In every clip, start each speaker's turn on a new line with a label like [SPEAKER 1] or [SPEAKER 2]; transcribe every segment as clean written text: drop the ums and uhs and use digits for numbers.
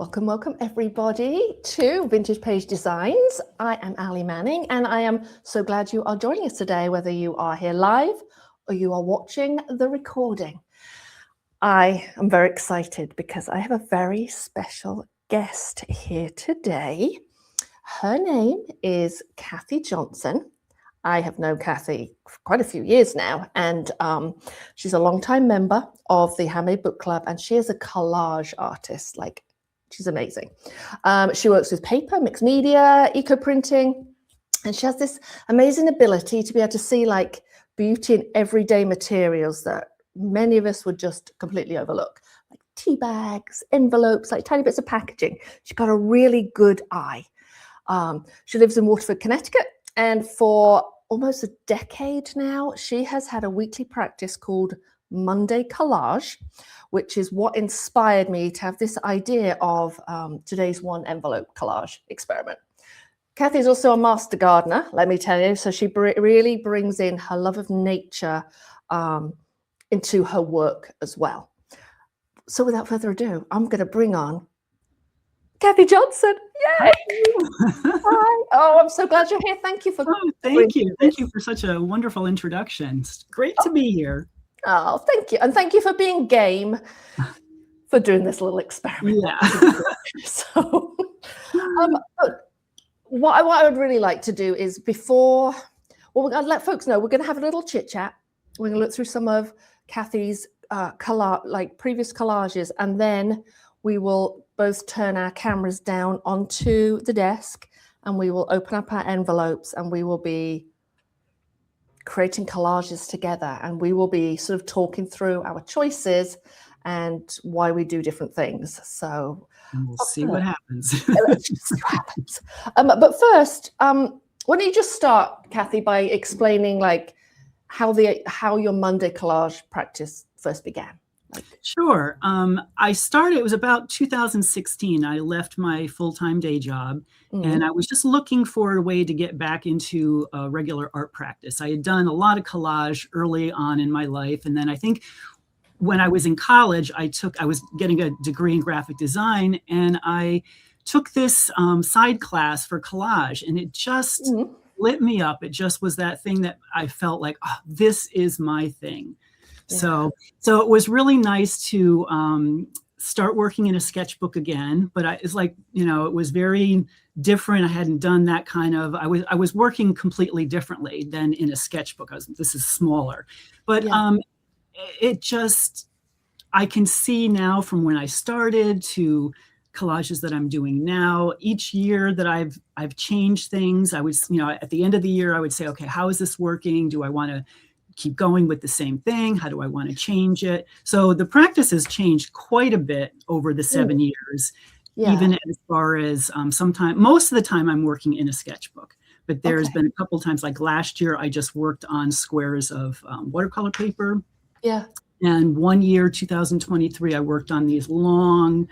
[SPEAKER 1] Welcome, welcome everybody to Vintage Page Designs. I am Ali Manning and I am so glad you are joining us today, whether you are here live or you are watching the recording. I am very excited because I have a very special guest here today. Her name is Kathy Johnson. I have known Kathy for quite a few years now, and she's a longtime member of the Handmade Book Club, and she is a collage artist. She's amazing. She works with paper, mixed media, eco printing, and she has this amazing ability to be able to see beauty in everyday materials that many of us would just completely overlook, like tea bags, envelopes, like tiny bits of packaging. She's got a really good eye. She lives in Waterford, Connecticut, and for almost a decade now, she has had a weekly practice called Monday Collage, which is what inspired me to have this idea of today's one envelope collage experiment. Kathy is also a master gardener, let me tell you, so she really brings in her love of nature into her work as well. So without further ado, I'm going to bring on Kathy Johnson. Yay! Hi. Oh, I'm so glad you're here. Thank you for
[SPEAKER 2] thank you. Thank you for such a wonderful introduction. It's great to be here.
[SPEAKER 1] Oh, thank you. And thank you for being game for doing this little experiment.
[SPEAKER 2] Yeah.
[SPEAKER 1] So what I would really like to do is we're going to let folks know we're going to have a little chit chat. We're going to look through some of Kathy's previous collages, and then we will both turn our cameras down onto the desk and we will open up our envelopes and we will be creating collages together, and we will be sort of talking through our choices and why we do different things. So
[SPEAKER 2] we'll see what happens.
[SPEAKER 1] Let's just see what happens. But first, why don't you just start, Kathy, by explaining how your Monday collage practice first began?
[SPEAKER 2] Sure. It was about 2016. I left my full-time day job, and I was just looking for a way to get back into a regular art practice. I had done a lot of collage early on in my life, and then I think when I was in college, I was getting a degree in graphic design, and I took this side class for collage, and it just lit me up. It just was that thing that I felt like, oh, this is my thing. Yeah. So it was really nice to start working in a sketchbook again, but it's it was very different. I hadn't done that kind of, I was working completely differently than in a sketchbook. This is smaller, but yeah. I can see now from when I started to collages that I'm doing now, each year that I've changed things. I was, at the end of the year, I would say, okay, how is this working? Do I want to keep going with the same thing? How do I want to change it? So the practice has changed quite a bit over the 7 years, even as far as most of the time I'm working in a sketchbook, but there's been a couple of times, like last year, I just worked on squares of watercolor paper.
[SPEAKER 1] Yeah.
[SPEAKER 2] And one year, 2023, I worked on these long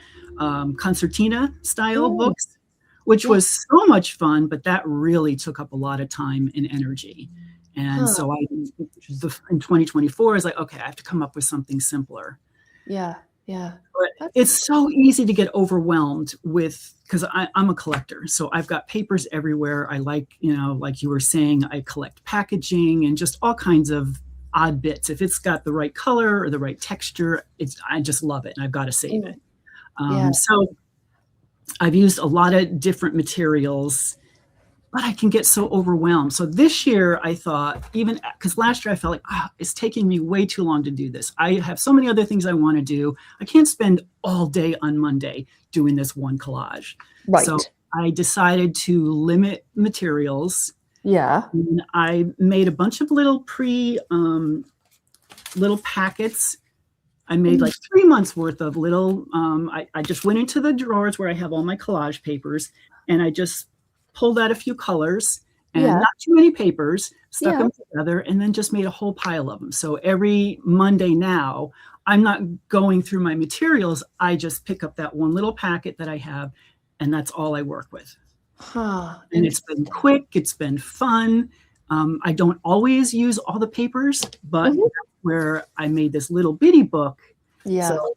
[SPEAKER 2] concertina style books, which was so much fun, but that really took up a lot of time and energy. And so in 2024, I was like, okay, I have to come up with something simpler.
[SPEAKER 1] Yeah, yeah.
[SPEAKER 2] But it's so easy to get overwhelmed because I'm a collector. So I've got papers everywhere. I like you were saying, I collect packaging and just all kinds of odd bits. If it's got the right color or the right texture, I just love it and I've got to save it. So I've used a lot of different materials, but I can get so overwhelmed. So this year I thought, even because last year I felt like, it's taking me way too long to do this. I have so many other things I want to do. I can't spend all day on Monday doing this one collage.
[SPEAKER 1] Right.
[SPEAKER 2] So I decided to limit materials.
[SPEAKER 1] Yeah.
[SPEAKER 2] And I made a bunch of little little packets. I made like 3 months worth of little, I just went into the drawers where I have all my collage papers, and I just pulled out a few colors and not too many papers, stuck them together, and then just made a whole pile of them. So every Monday now, I'm not going through my materials. I just pick up that one little packet that I have, and that's all I work with. And it's been quick. It's been fun. I don't always use all the papers, but that's where I made this little bitty book.
[SPEAKER 1] Yeah.
[SPEAKER 2] So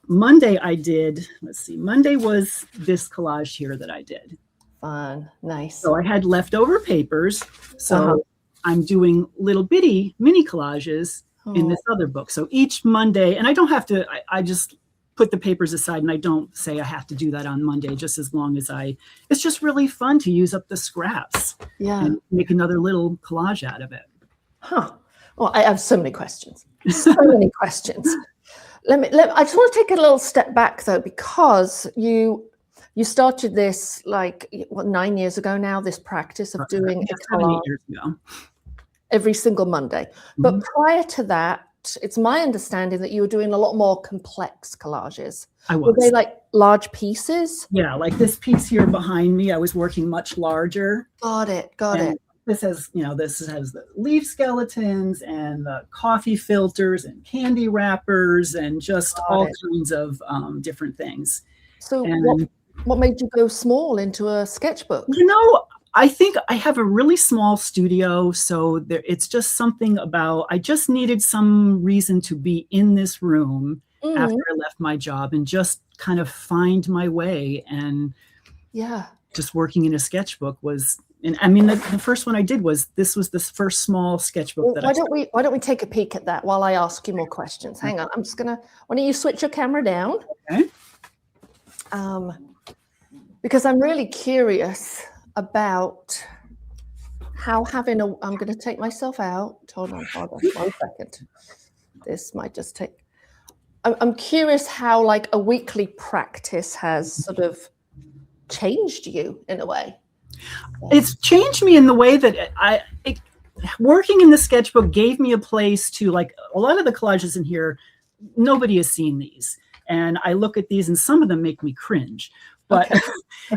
[SPEAKER 2] Monday I did, let's see, Monday was this collage here that I did.
[SPEAKER 1] Fun, nice.
[SPEAKER 2] So I had leftover papers. So I'm doing little bitty mini collages in this other book. So each Monday, and I don't have to, I just put the papers aside and I don't say I have to do that on Monday, just as long as it's just really fun to use up the scraps and make another little collage out of it.
[SPEAKER 1] Well, I have so many questions, so many questions. I just want to take a little step back though, because you started this like, what, 9 years ago now, this practice of doing a collage
[SPEAKER 2] 8 years ago.
[SPEAKER 1] Every single Monday. But prior to that, it's my understanding that you were doing a lot more complex collages.
[SPEAKER 2] I was.
[SPEAKER 1] Were they like large pieces?
[SPEAKER 2] Yeah, like this piece here behind me, I was working much larger.
[SPEAKER 1] Got it.
[SPEAKER 2] This has, this has the leaf skeletons and the coffee filters and candy wrappers and just all kinds of different things.
[SPEAKER 1] So what made you go small into a sketchbook?
[SPEAKER 2] I think I have a really small studio, so it's just something about, I just needed some reason to be in this room after I left my job and just kind of find my way. And just working in a sketchbook was, and I mean, the first one I did was the first small sketchbook that
[SPEAKER 1] why don't we take a peek at that while I ask you more questions? Hang on, I'm just gonna, why don't you switch your camera down?
[SPEAKER 2] Okay.
[SPEAKER 1] Because I'm really curious about how having a, I'm going to take myself out. Hold on 1 second. This might just take, I'm curious how like a weekly practice has sort of changed you in a way.
[SPEAKER 2] It's changed me in the way that working in the sketchbook gave me a place to, like, a lot of the collages in here, nobody has seen these. And I look at these and some of them make me cringe. But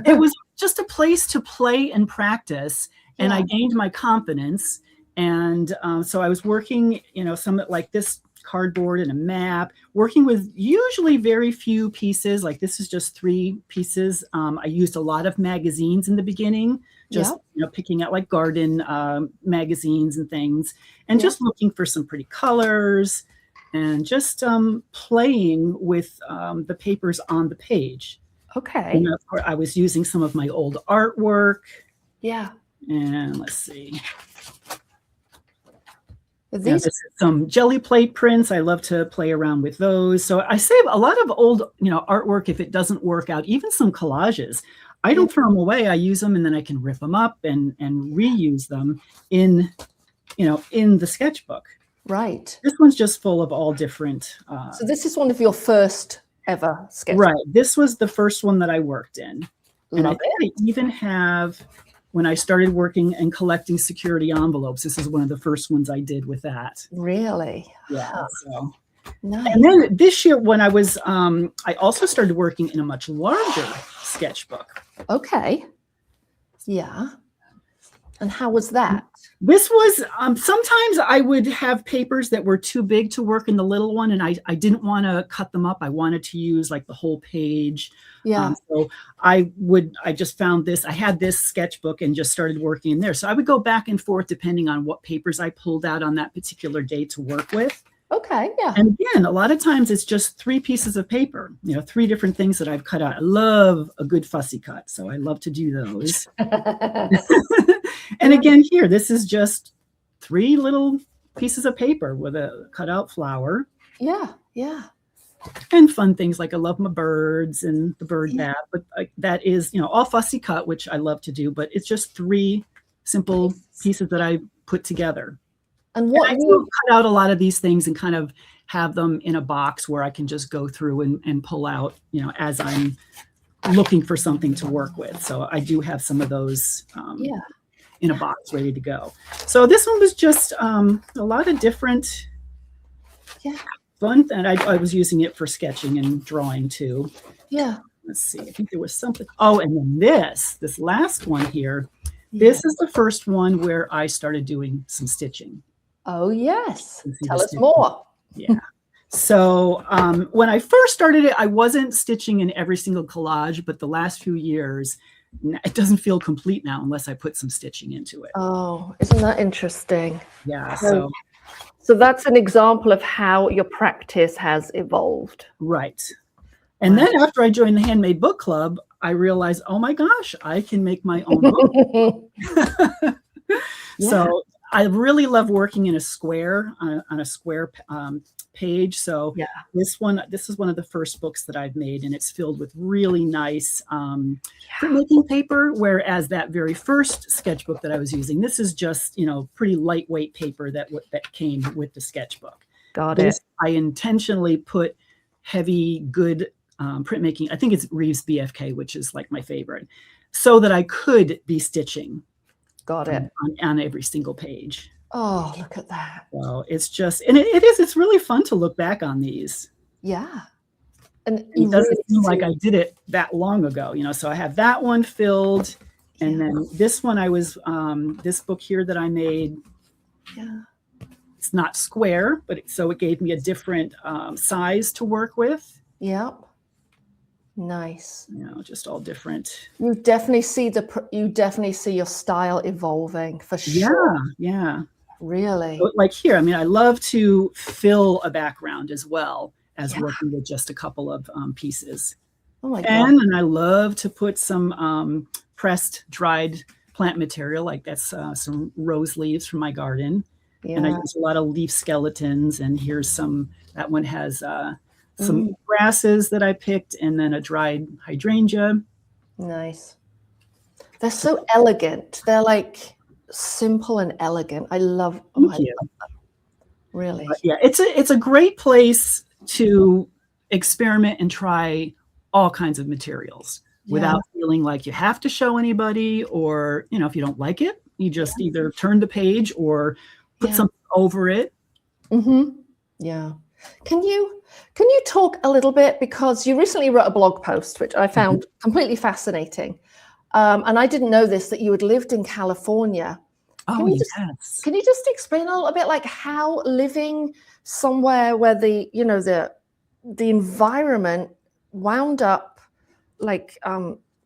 [SPEAKER 2] it was just a place to play and practice, and I gained my confidence. And so I was working, some like this cardboard and a map, working with usually very few pieces. Like this is just 3 pieces. I used a lot of magazines in the beginning, just picking out like garden magazines and things, and just looking for some pretty colors and just playing with the papers on the page.
[SPEAKER 1] Okay.
[SPEAKER 2] And of course, I was using some of my old artwork.
[SPEAKER 1] Yeah.
[SPEAKER 2] And let's see.
[SPEAKER 1] These
[SPEAKER 2] some jelly plate prints. I love to play around with those. So I save a lot of old, artwork if it doesn't work out. Even some collages, I don't throw them away. I use them and then I can rip them up and reuse them in the sketchbook.
[SPEAKER 1] Right.
[SPEAKER 2] This one's just full of all different.
[SPEAKER 1] So this is one of your first ever sketches.
[SPEAKER 2] Right. This was the first one that I worked in. And I even have, when I started working and collecting security envelopes, this is one of the first ones I did with that.
[SPEAKER 1] Really?
[SPEAKER 2] Yeah. So.
[SPEAKER 1] Nice.
[SPEAKER 2] And then this year when I was, I also started working in a much larger sketchbook.
[SPEAKER 1] Okay. Yeah. And how was that?
[SPEAKER 2] This was, sometimes I would have papers that were too big to work in the little one, and I didn't want to cut them up. I wanted to use like the whole page.
[SPEAKER 1] Yeah.
[SPEAKER 2] So I just found this, I had this sketchbook and just started working in there. So I would go back and forth depending on what papers I pulled out on that particular day to work with.
[SPEAKER 1] Okay, yeah.
[SPEAKER 2] And again, a lot of times it's just 3 pieces of paper, 3 different things that I've cut out. I love a good fussy cut, so I love to do those. And again, here, this is just 3 little pieces of paper with a cutout flower.
[SPEAKER 1] Yeah, yeah.
[SPEAKER 2] And fun things like I love my birds and the bird bath, but that is, all fussy cut, which I love to do, but it's just 3 simple pieces that I put together.
[SPEAKER 1] And what
[SPEAKER 2] I do cut out a lot of these things and kind of have them in a box where I can just go through and pull out, as I'm looking for something to work with. So I do have some of those in a box ready to go. So this one was just a lot of different fun. And I was using it for sketching and drawing too.
[SPEAKER 1] Yeah.
[SPEAKER 2] Let's see. I think there was something. Oh, and then this last one here. This is the first one where I started doing some stitching.
[SPEAKER 1] Oh, yes. Tell us more.
[SPEAKER 2] Yeah. So when I first started it, I wasn't stitching in every single collage, but the last few years, it doesn't feel complete now unless I put some stitching into it.
[SPEAKER 1] Oh, isn't that interesting?
[SPEAKER 2] Yeah.
[SPEAKER 1] So that's an example of how your practice has evolved.
[SPEAKER 2] Right. And
[SPEAKER 1] Wow.
[SPEAKER 2] then after I joined the Handmade Book Club, I realized, oh my gosh, I can make my own book.
[SPEAKER 1] Yeah.
[SPEAKER 2] So I really love working in a square, on a square page. So
[SPEAKER 1] Yeah.
[SPEAKER 2] this is one of the first books that I've made, and it's filled with really nice printmaking paper. Whereas that very first sketchbook that I was using, this is just, pretty lightweight paper that came with the sketchbook.
[SPEAKER 1] Got it.
[SPEAKER 2] I intentionally put heavy, good printmaking. I think it's Reeves BFK, which is like my favorite, so that I could be stitching.
[SPEAKER 1] Got it.
[SPEAKER 2] On every single page.
[SPEAKER 1] Oh, look at that.
[SPEAKER 2] So it's just, and it's really fun to look back on these.
[SPEAKER 1] Yeah. And
[SPEAKER 2] it doesn't seem like I did it that long ago, so I have that one filled. And then this one this book here that I made.
[SPEAKER 1] Yeah.
[SPEAKER 2] It's not square, but so it gave me a different size to work with.
[SPEAKER 1] Yep. Nice.
[SPEAKER 2] Just all different.
[SPEAKER 1] You definitely see your style evolving for sure.
[SPEAKER 2] Yeah.
[SPEAKER 1] Really.
[SPEAKER 2] So like here, I love to fill a background as well as working with just a couple of pieces.
[SPEAKER 1] Oh my God.
[SPEAKER 2] And I love to put some pressed, dried plant material, like that's some rose leaves from my garden. Yeah. And I use a lot of leaf skeletons. And here's that one has some grasses that I picked, and then a dried hydrangea.
[SPEAKER 1] Nice. They're so elegant. They're like simple and elegant. I love them. Really.
[SPEAKER 2] But yeah, it's a great place to experiment and try all kinds of materials without feeling like you have to show anybody, or if you don't like it, you just either turn the page or put something over it.
[SPEAKER 1] Yeah. Can you talk a little bit, because you recently wrote a blog post, which I found completely fascinating. And I didn't know this, that you had lived in California. Can you just explain a little bit, like how living somewhere where the environment wound up like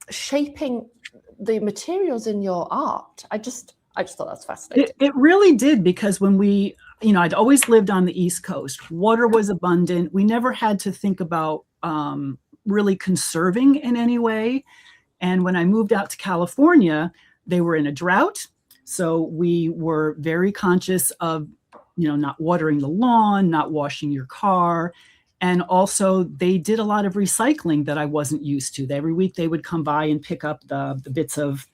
[SPEAKER 1] shaping the materials in your art? I just thought that's fascinating.
[SPEAKER 2] It really did, because when I'd always lived on the East Coast. Water was abundant. We never had to think about really conserving in any way. And when I moved out to California, they were in a drought. So we were very conscious of, not watering the lawn, not washing your car. And also they did a lot of recycling that I wasn't used to. Every week they would come by and pick up the bits of,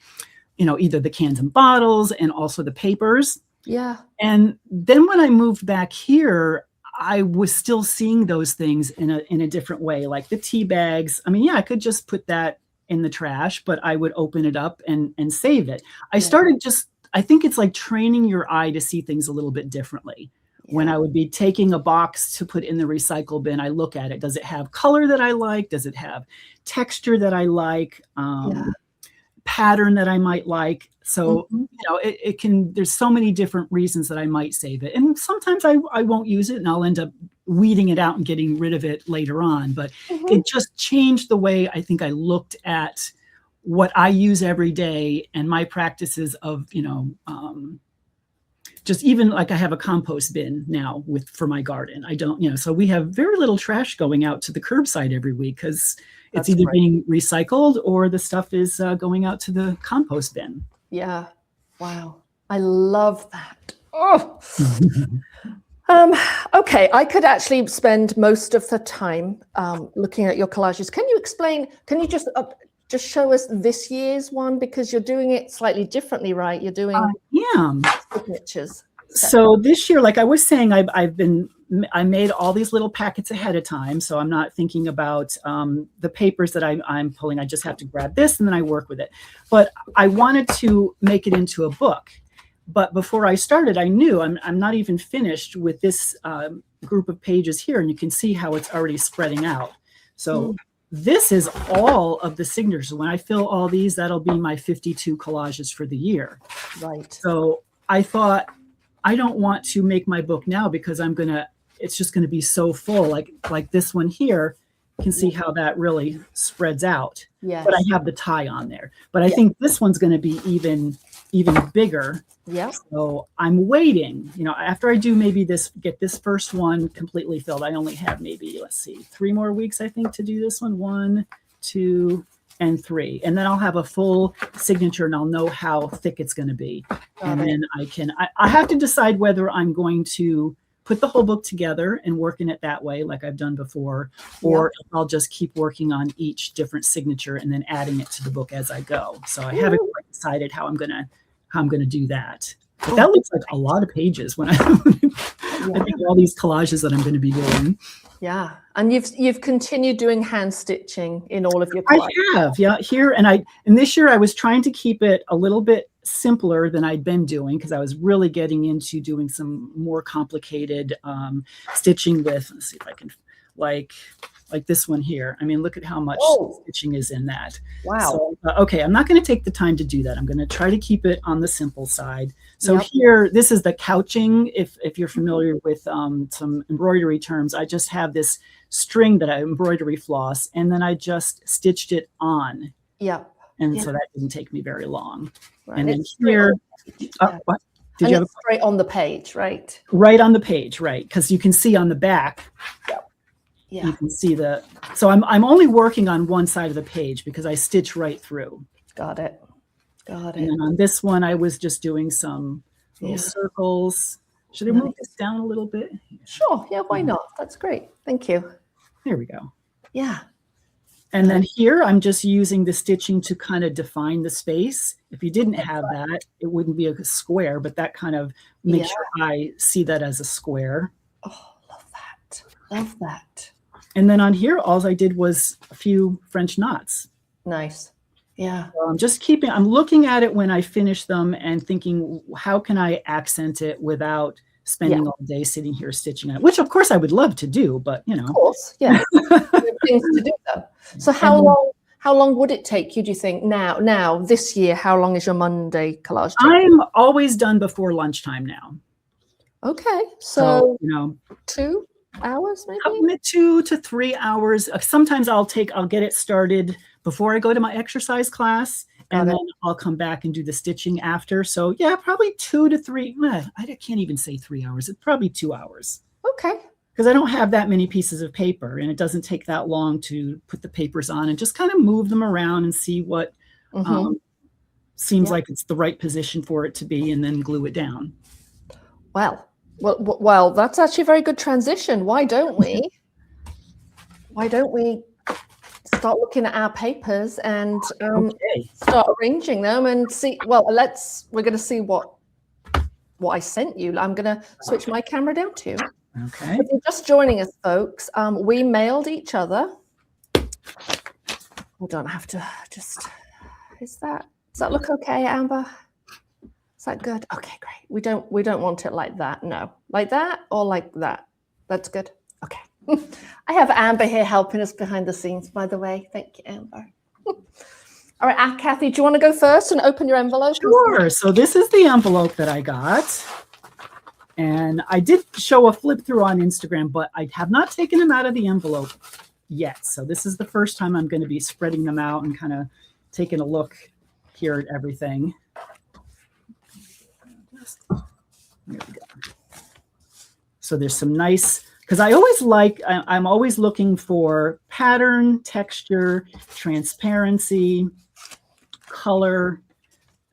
[SPEAKER 2] either the cans and bottles and also the papers.
[SPEAKER 1] Yeah.
[SPEAKER 2] And then when I moved back here, I was still seeing those things in a different way, like the tea bags. I could just put that in the trash, but I would open it up and save it. I think it's like training your eye to see things a little bit differently. Yeah. When I would be taking a box to put in the recycle bin, I look at it. Does it have color that I like? Does it have texture that I like? Pattern that I might like? So, there's so many different reasons that I might save it. And sometimes I won't use it and I'll end up weeding it out and getting rid of it later on. But it just changed the way I think I looked at what I use every day and my practices of, just even like I have a compost bin now for my garden. I don't, so we have very little trash going out to the curbside every week, because it's either being recycled or the stuff is going out to the compost bin.
[SPEAKER 1] Yeah. Wow. I love that. Oh. Okay. I could actually spend most of the time looking at your collages. Can you just show us this year's one, because you're doing it slightly differently, right? You're doing signatures.
[SPEAKER 2] So this year, like I was saying, I made all these little packets ahead of time. So I'm not thinking about the papers that I'm pulling. I just have to grab this and then I work with it. But I wanted to make it into a book. But before I started, I knew I'm not even finished with this group of pages here. And you can see how it's already spreading out. So this is all of the signatures. When I fill all these, that'll be my 52 collages for the year.
[SPEAKER 1] Right.
[SPEAKER 2] So I thought, I don't want to make my book now, because it's just gonna be so full. Like this one here, you can see how that really spreads out.
[SPEAKER 1] Yes.
[SPEAKER 2] But I have the tie on there. But I think this one's gonna be even even bigger.
[SPEAKER 1] Yeah.
[SPEAKER 2] So I'm waiting, after I do maybe get this first one completely filled. I only have maybe, let's see, 3 more weeks, I think, to do this one. 1, 2, and 3. And then I'll have a full signature and I'll know how thick it's going to be. And then I have to decide whether I'm going to put the whole book together and work in it that way, like I've done before, or if I'll just keep working on each different signature and then adding it to the book as I go. So I haven't quite decided how I'm gonna do that. But that looks like a lot of pages when I think all these collages that I'm going to be doing.
[SPEAKER 1] Yeah, and you've continued doing hand stitching in all of your collages.
[SPEAKER 2] I have, yeah. Here and this year I was trying to keep it a little bit simpler than I'd been doing because I was really getting into doing some more complicated stitching with. Let's see if I can like this one here. I mean, look at how much stitching is in that.
[SPEAKER 1] Wow.
[SPEAKER 2] So, okay, I'm not going to take the time to do that. I'm going to try to keep it on the simple side. So here, this is the couching. If you're familiar with some embroidery terms, I just have this string that I embroidery floss, and then I just stitched it on.
[SPEAKER 1] Yeah.
[SPEAKER 2] And so that didn't take me very long.
[SPEAKER 1] Right.
[SPEAKER 2] And then here, what?
[SPEAKER 1] Did you have straight on the page, right?
[SPEAKER 2] Right on the page, right? Because you can see on the back.
[SPEAKER 1] Yeah.
[SPEAKER 2] You can see so I'm only working on one side of the page because I stitch right through.
[SPEAKER 1] Got it.
[SPEAKER 2] And then on this one, I was just doing some little circles. Should I move this down a little bit?
[SPEAKER 1] Sure. Yeah, why not? That's great. Thank you.
[SPEAKER 2] There we go.
[SPEAKER 1] Yeah.
[SPEAKER 2] And then here, I'm just using the stitching to kind of define the space. If you didn't have that, it wouldn't be a square, but that kind of makes sure I see that as a square.
[SPEAKER 1] Oh, love that. Love that.
[SPEAKER 2] And then on here, all I did was a few French knots.
[SPEAKER 1] Nice. Yeah.
[SPEAKER 2] So I'm looking at it when I finish them and thinking, how can I accent it without spending all day sitting here stitching it, which of course I would love to do, but
[SPEAKER 1] Of course, yeah. Things to do though. So how long would it take you, do you think, now, this year, how long is your Monday collage take?
[SPEAKER 2] I'm always done before lunchtime now.
[SPEAKER 1] Okay. So 2 hours maybe?
[SPEAKER 2] 2 to 3 hours. Sometimes I'll get it started before I go to my exercise class, and then I'll come back and do the stitching after. So yeah, probably 2 to 3. I can't even say 3 hours. It's probably 2 hours.
[SPEAKER 1] Okay.
[SPEAKER 2] Because I don't have that many pieces of paper, and it doesn't take that long to put the papers on and just kind of move them around and see what seems like it's the right position for it to be, and then glue it down.
[SPEAKER 1] Well, that's actually a very good transition. Why don't we start looking at our papers and start arranging them and see? Well, we're going to see what I sent you. I'm going to switch my camera down too.
[SPEAKER 2] Okay.
[SPEAKER 1] If you're just joining us, folks, we mailed each other. Hold on, I have to just. Does that look okay, Amber? Is that good? Okay, great. We don't want it like that. No, like that or like that. That's good. Okay. I have Amber here helping us behind the scenes, by the way. Thank you, Amber. All right, Kathy, do you want to go first and open your envelope?
[SPEAKER 2] Sure. So this is the envelope that I got. And I did show a flip through on Instagram, but I have not taken them out of the envelope yet. So this is the first time I'm going to be spreading them out and kind of taking a look here at everything. There we go. So there's some nice, because I'm always looking for pattern, texture, transparency, color.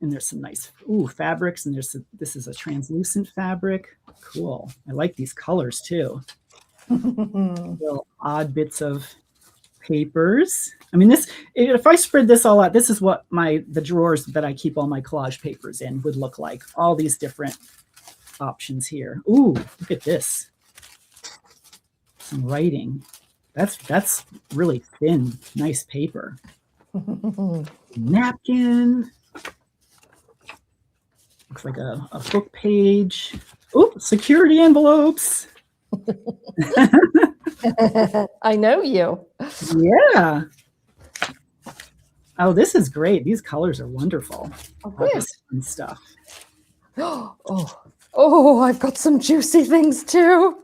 [SPEAKER 2] And there's some nice fabrics, and this is a translucent fabric. Cool. I like these colors too. Little odd bits of papers. I mean, if I spread this all out, this is what the drawers that I keep all my collage papers in would look like. All these different options here. Ooh, look at this. Some writing. That's really thin, nice paper. Napkin. Looks like a book page. Oh, security envelopes.
[SPEAKER 1] I know you.
[SPEAKER 2] Yeah. Oh, this is great. These colors are wonderful. All this fun stuff.
[SPEAKER 1] Oh, I've got some juicy things too.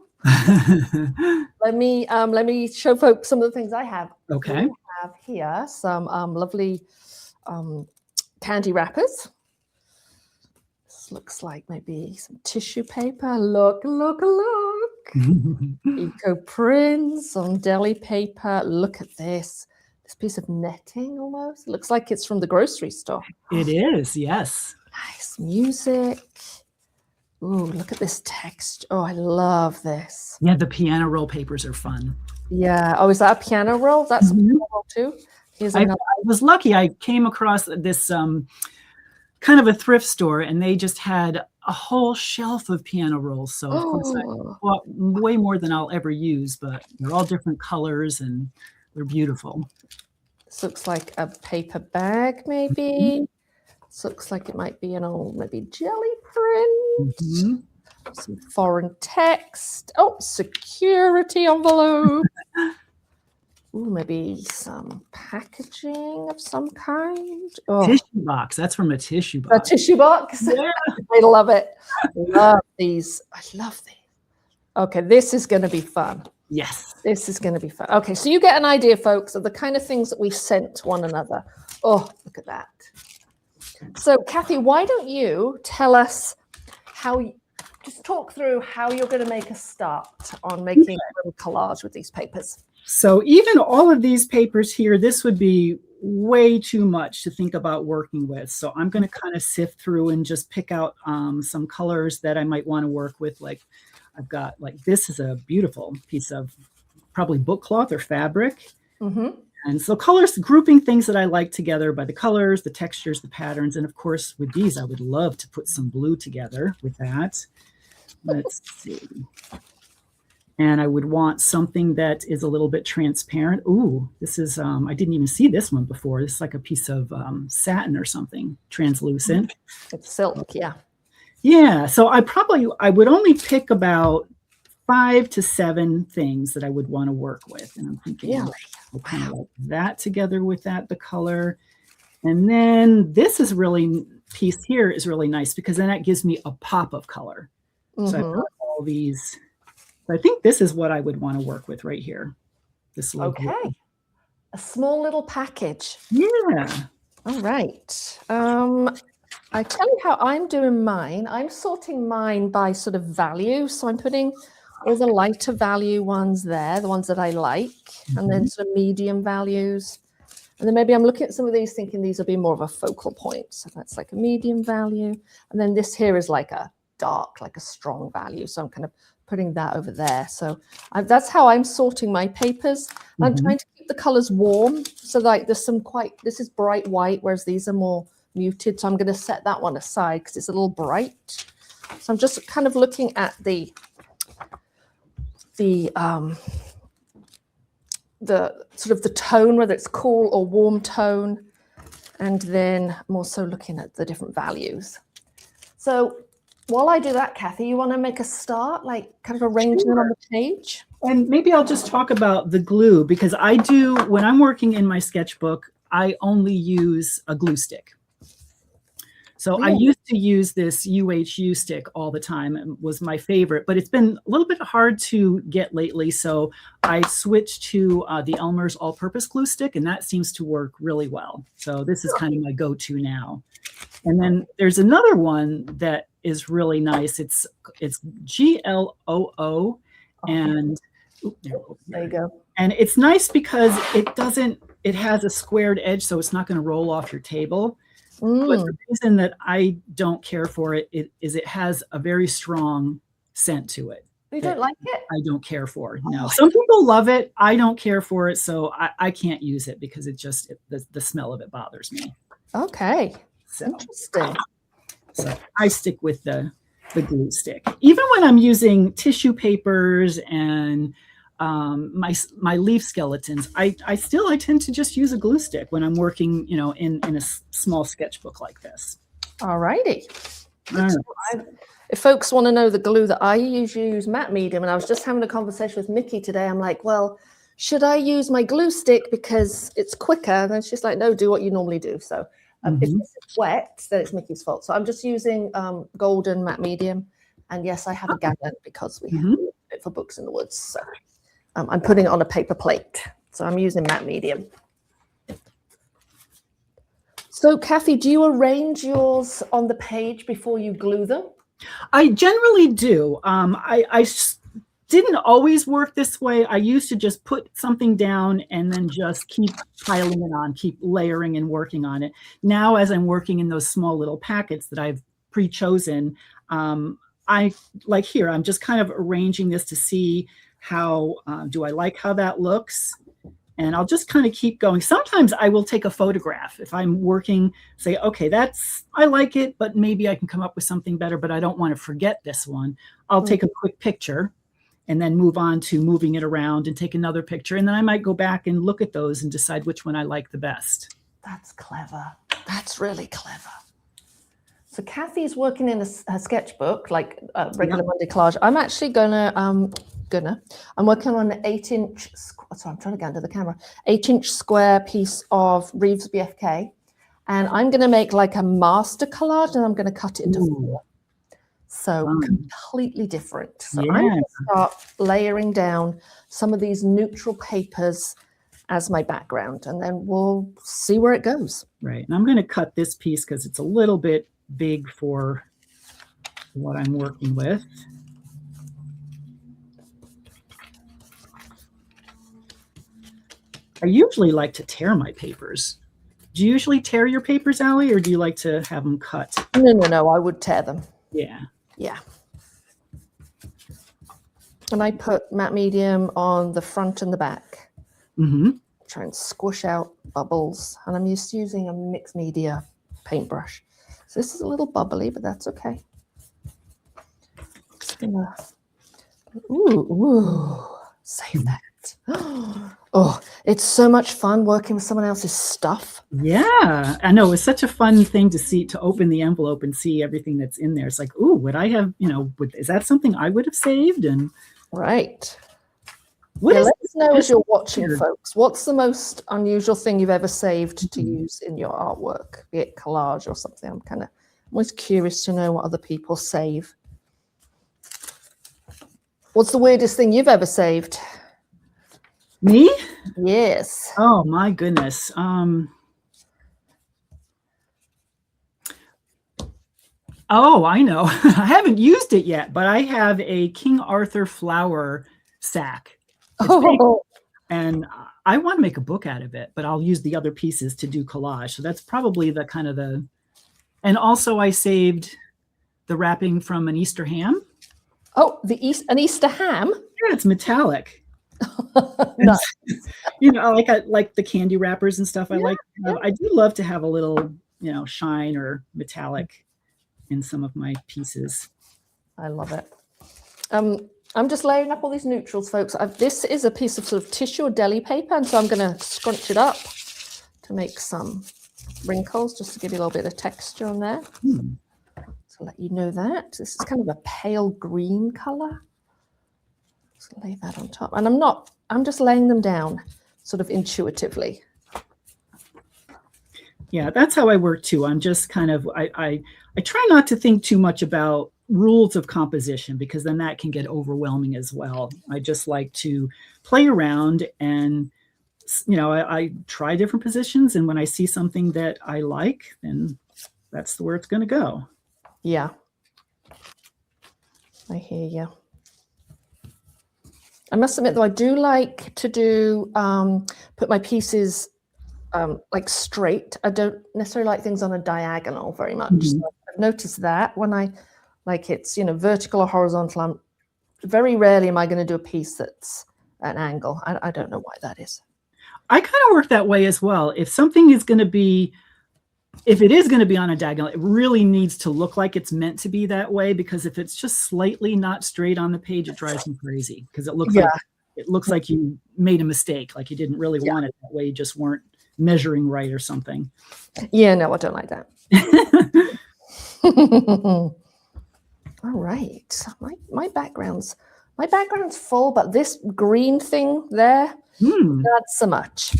[SPEAKER 1] Let me show folks some of the things I have.
[SPEAKER 2] Okay.
[SPEAKER 1] We have here some lovely candy wrappers. looks like maybe some tissue paper. Look, look, look. Eco prints on deli paper. Look at this. This piece of netting almost. It looks like it's from the grocery store.
[SPEAKER 2] It is, yes.
[SPEAKER 1] Nice music. Ooh, look at this text. Oh, I love this.
[SPEAKER 2] Yeah, the piano roll papers are fun.
[SPEAKER 1] Yeah. Oh, is that a piano roll? That's a piano roll too? Here's
[SPEAKER 2] I
[SPEAKER 1] another.
[SPEAKER 2] was lucky. I came across this kind of a thrift store, and they just had a whole shelf of piano rolls. So of course I bought way more than I'll ever use, but they're all different colors and they're beautiful.
[SPEAKER 1] This looks like a paper bag, maybe. This looks like it might be an old, maybe jelly print. Some foreign text. Oh, security envelope. Ooh, maybe some packaging of some kind. Oh.
[SPEAKER 2] Tissue box. That's from a tissue box.
[SPEAKER 1] A tissue box. Yeah. I love it. Love these. I love these. Okay, this is going to be fun.
[SPEAKER 2] Yes.
[SPEAKER 1] This is going to be fun. Okay, so you get an idea, folks, of the kind of things that we sent to one another. Oh, look at that. So, Kathy, why don't you tell us just talk through how you're going to make a start on making a little collage with these papers.
[SPEAKER 2] So even all of these papers here, this would be way too much to think about working with. So I'm going to kind of sift through and just pick out some colors that I might want to work with. Like I've got, like, this is a beautiful piece of probably book cloth or fabric. And so colors, grouping things that I like together by the colors, the textures, the patterns. And of course, with these, I would love to put some blue together with that. Let's see. And I would want something that is a little bit transparent. Ooh, this is, I didn't even see this one before. This is like a piece of satin or something, translucent.
[SPEAKER 1] It's silk, yeah.
[SPEAKER 2] Yeah, so I would only pick about 5 to 7 things that I would want to work with. And I'm thinking, I'll kind of like that together with that, the color. And then this piece here is really nice because then that gives me a pop of color. So I've got all these. I think this is what I would want to work with right here. This little
[SPEAKER 1] blue. A small little package.
[SPEAKER 2] Yeah.
[SPEAKER 1] All right. I tell you how I'm doing mine. I'm sorting mine by sort of value. So I'm putting all the lighter value ones there, the ones that I like, and then sort of medium values. And then maybe I'm looking at some of these thinking these will be more of a focal point. So that's like a medium value. And then this here is like a dark, like a strong value. So I'm kind of putting that over there. So that's how I'm sorting my papers. I'm trying to keep the colors warm. So like there's this is bright white, whereas these are more muted. So I'm going to set that one aside because it's a little bright. So I'm just kind of looking at the sort of the tone, whether it's cool or warm tone. And then I'm also looking at the different values. So while I do that, Kathy, you want to make a start, like kind of arranging it on the page?
[SPEAKER 2] And maybe I'll just talk about the glue because when I'm working in my sketchbook, I only use a glue stick. So I used to use this UHU stick all the time. It was my favorite, but it's been a little bit hard to get lately. So I switched to the Elmer's all-purpose glue stick, and that seems to work really well. So this is kind of my go-to now. And then there's another one that is really nice. It's GLOO, and
[SPEAKER 1] there you go.
[SPEAKER 2] And it's nice because it has a squared edge, so it's not going to roll off your table. But the reason that I don't care for it is it has a very strong scent to it.
[SPEAKER 1] You don't like it?
[SPEAKER 2] I don't care for it. No. Some people love it. I don't care for it, so I can't use it because the smell of it bothers me.
[SPEAKER 1] Okay. So, interesting.
[SPEAKER 2] So I stick with the glue stick. Even when I'm using tissue papers and my leaf skeletons, I tend to just use a glue stick when I'm working, in a small sketchbook like this.
[SPEAKER 1] All righty. If folks want to know the glue that I use matte medium, and I was just having a conversation with Mickey today. I'm like, well, should I use my glue stick because it's quicker? And then she's like, no, do what you normally do. So if it's wet, then it's Mickey's fault. So I'm just using golden matte medium. And yes, I have a gallon because we have it for books in the woods. So I'm putting it on a paper plate. So I'm using matte medium. So, Kathy, do you arrange yours on the page before you glue them?
[SPEAKER 2] I generally do. Didn't always work this way. I used to just put something down and then just keep piling it on, keep layering and working on it. Now, as I'm working in those small little packets that I've pre-chosen, I like here, I'm just kind of arranging this to see how, do I like how that looks? And I'll just kind of keep going. Sometimes I will take a photograph if I'm working, say, okay, I like it, but maybe I can come up with something better, but I don't want to forget this one. I'll take a quick picture and then move on to moving it around and take another picture. And then I might go back and look at those and decide which one I like the best.
[SPEAKER 1] That's clever. That's really clever. So Kathy's working in a sketchbook, like a regular Monday collage. I'm actually I'm working on an 8-inch, sorry, I'm trying to get under the camera, 8-inch square piece of Reeves BFK. And I'm going to make like a master collage and I'm going to cut it into 4. So completely different. So I'm going to start layering down some of these neutral papers as my background, and then we'll see where it goes.
[SPEAKER 2] Right. And I'm going to cut this piece because it's a little bit big for what I'm working with. I usually like to tear my papers. Do you usually tear your papers, Allie, or do you like to have them cut?
[SPEAKER 1] No, I would tear them.
[SPEAKER 2] Yeah.
[SPEAKER 1] Yeah. And I put matte medium on the front and the back. Try and squish out bubbles. And I'm used to using a mixed media paintbrush. So this is a little bubbly, but that's okay. Just gonna, save that. Oh, it's so much fun working with someone else's stuff.
[SPEAKER 2] Yeah, I know. It's such a fun thing to see, to open the envelope and see everything that's in there. It's like, ooh, would I have, is that something I would have saved? And
[SPEAKER 1] right. Let us know as you're watching, folks. What's the most unusual thing you've ever saved to use in your artwork, be it collage or something? I'm always curious to know what other people save. What's the weirdest thing you've ever saved?
[SPEAKER 2] Me?
[SPEAKER 1] Yes.
[SPEAKER 2] Oh my goodness. Oh, I know. I haven't used it yet, but I have a King Arthur flower sack. And I want to make a book out of it, but I'll use the other pieces to do collage. So that's probably the kind of and also I saved the wrapping from an Easter ham.
[SPEAKER 1] Oh, an Easter ham?
[SPEAKER 2] Yeah, it's metallic.
[SPEAKER 1] Nice.
[SPEAKER 2] I like the candy wrappers and stuff. I do love to have a little, shine or metallic in some of my pieces.
[SPEAKER 1] I love it. I'm just layering up all these neutrals, folks. This is a piece of sort of tissue or deli paper, and so I'm going to scrunch it up to make some wrinkles, just to give you a little bit of texture on there. So let you know that. This is kind of a pale green color. Just lay that on top. And I'm just laying them down sort of intuitively.
[SPEAKER 2] Yeah, that's how I work too. I'm just kind of, I try not to think too much about rules of composition, because then that can get overwhelming as well. I just like to play around and, I try different positions. And when I see something that I like, then that's where it's going to go.
[SPEAKER 1] Yeah. I hear you. I must admit, though, I do like to put my pieces like straight. I don't necessarily like things on a diagonal very much. So I've noticed that when I like it's, vertical or horizontal, very rarely am I going to do a piece that's at an angle. I don't know why that is.
[SPEAKER 2] I kind of work that way as well. If something is going to be, if it is going to be on a diagonal, it really needs to look like it's meant to be that way, because if it's just slightly not straight on the page, it drives me crazy, because it looks like you made a mistake, like you didn't really want it that way, you just weren't measuring right or something.
[SPEAKER 1] Yeah, no, I don't like that. All right, so my background's full, but this green thing there, not so much.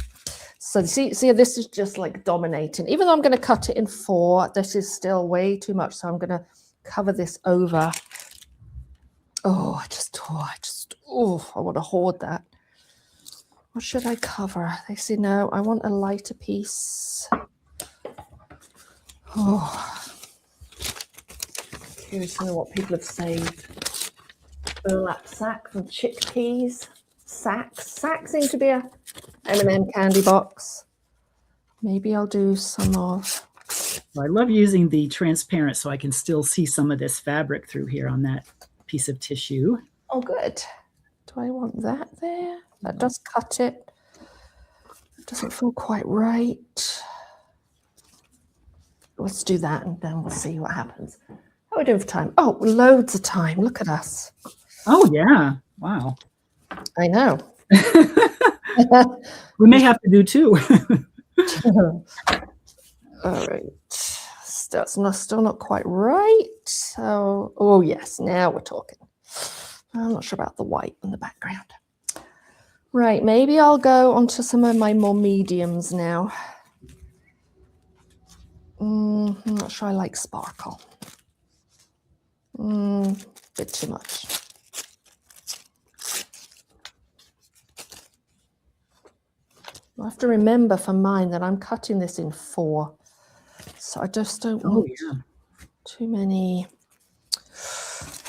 [SPEAKER 1] So see, this is just like dominating. Even though I'm going to cut it in 4, this is still way too much. So I'm going to cover this over. I want to hoard that. What should I cover? They say, no, I want a lighter piece. Oh, curious to know what people have saved. Burlap sack from chickpeas. Sacks seem to be a M&M candy box. Maybe I'll do some of.
[SPEAKER 2] I love using the transparent so I can still see some of this fabric through here on that piece of tissue.
[SPEAKER 1] Oh, good. Do I want that there? That does cut it. It doesn't feel quite right. Let's do that and then we'll see what happens. How are we doing for time? Oh, loads of time. Look at us.
[SPEAKER 2] Oh, yeah. Wow.
[SPEAKER 1] I know.
[SPEAKER 2] We may have to do two.
[SPEAKER 1] All right. That's still not quite right. So, oh yes, now we're talking. I'm not sure about the white in the background. Right, maybe I'll go onto some of my more mediums now. I'm not sure I like sparkle. Bit too much. I have to remember for mine that I'm cutting this in 4. So I just don't want too many.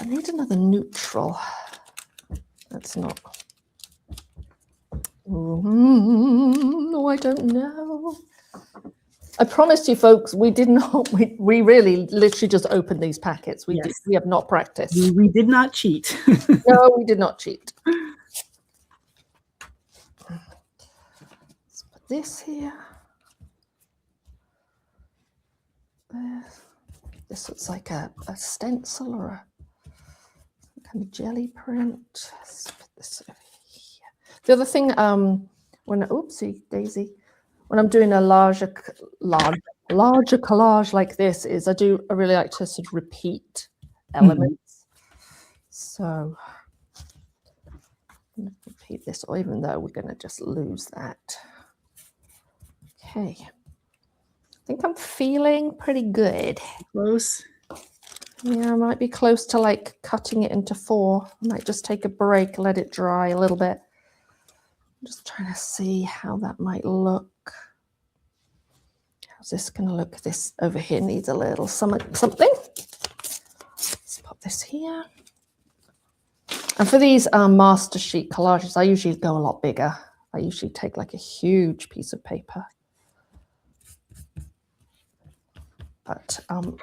[SPEAKER 1] I need another neutral. That's not. No, I don't know. I promised you folks, we did not, we really literally just opened these packets. We have not practiced.
[SPEAKER 2] We did not cheat.
[SPEAKER 1] No, we did not cheat. Let's put this here. This looks like a stencil or a kind of jelly print. Let's put this over here. The other thing, oopsie daisy, when I'm doing a larger collage like this, is I really like to sort of repeat elements. So I'm going to repeat this, or even though we're going to just lose that. Okay. I think I'm feeling pretty good.
[SPEAKER 2] Close.
[SPEAKER 1] Yeah, I might be close to like cutting it into 4. I might just take a break, let it dry a little bit. I'm just trying to see how that might look. How's this going to look? This over here needs a little something. Let's pop this here. And for these master sheet collages, I usually go a lot bigger. I usually take like a huge piece of paper. But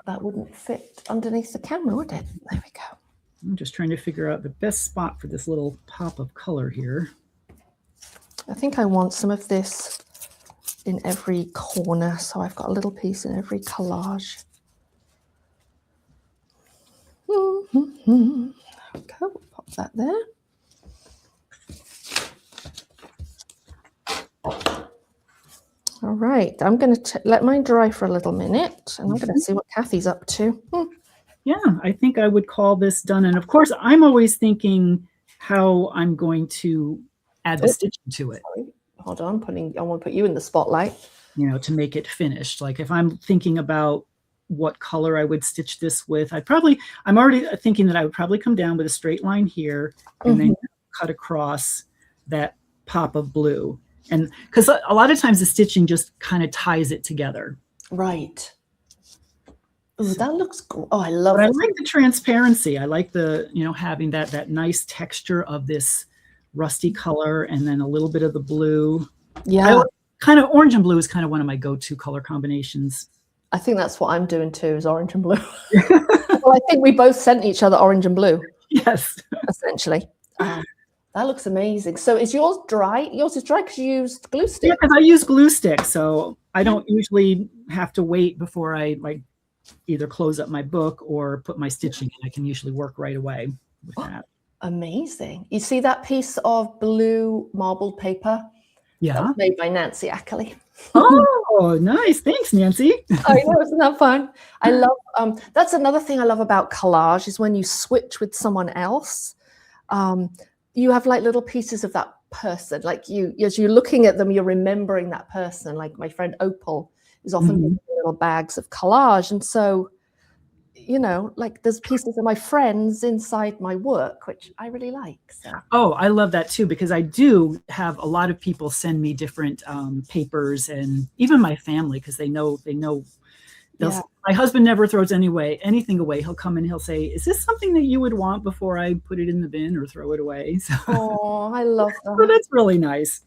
[SPEAKER 1] that wouldn't fit underneath the camera, would it? There we go.
[SPEAKER 2] I'm just trying to figure out the best spot for this little pop of color here.
[SPEAKER 1] I think I want some of this in every corner, so I've got a little piece in every collage. There we go. Pop that there. All right, I'm going to let mine dry for a little minute, and I'm going to see what Kathy's up to.
[SPEAKER 2] Yeah, I think I would call this done. And of course, I'm always thinking how I'm going to add the stitching to it.
[SPEAKER 1] Sorry. Hold on, I want to put you in the spotlight.
[SPEAKER 2] You know, to make it finished. Like if I'm thinking about what color I would stitch this with, I'm already thinking that I would probably come down with a straight line here and then cut across that pop of blue. And because a lot of times the stitching just kind of ties it together.
[SPEAKER 1] Right. Oh, that looks cool. Oh, I love it.
[SPEAKER 2] I like the transparency. I like the, having that nice texture of this rusty color and then a little bit of the blue.
[SPEAKER 1] Yeah.
[SPEAKER 2] Kind of orange and blue is kind of one of my go-to color combinations.
[SPEAKER 1] I think that's what I'm doing too, is orange and blue. Well, I think we both sent each other orange and blue.
[SPEAKER 2] Yes.
[SPEAKER 1] Essentially. That looks amazing. So is yours dry? Yours is dry because you used glue stick?
[SPEAKER 2] Yeah, because I use glue stick. So I don't usually have to wait before I either close up my book or put my stitching in. I can usually work right away with that.
[SPEAKER 1] Amazing. You see that piece of blue marbled paper?
[SPEAKER 2] Yeah.
[SPEAKER 1] That was made by Nancy Ackley.
[SPEAKER 2] Oh, nice. Thanks, Nancy.
[SPEAKER 1] I know, isn't that fun? I love, that's another thing I love about collage is when you switch with someone else, you have like little pieces of that person. Like as you're looking at them, you're remembering that person. Like my friend Opal is often making little bags of collage. And so, like there's pieces of my friends inside my work, which I really like. So.
[SPEAKER 2] Oh, I love that too, because I do have a lot of people send me different papers, and even my family, because they know
[SPEAKER 1] Yeah.
[SPEAKER 2] My husband never throws anything away. He'll come and he'll say, "Is this something that you would want before I put it in the bin or throw it away?" So,
[SPEAKER 1] Oh, I love
[SPEAKER 2] so
[SPEAKER 1] that.
[SPEAKER 2] that's really nice.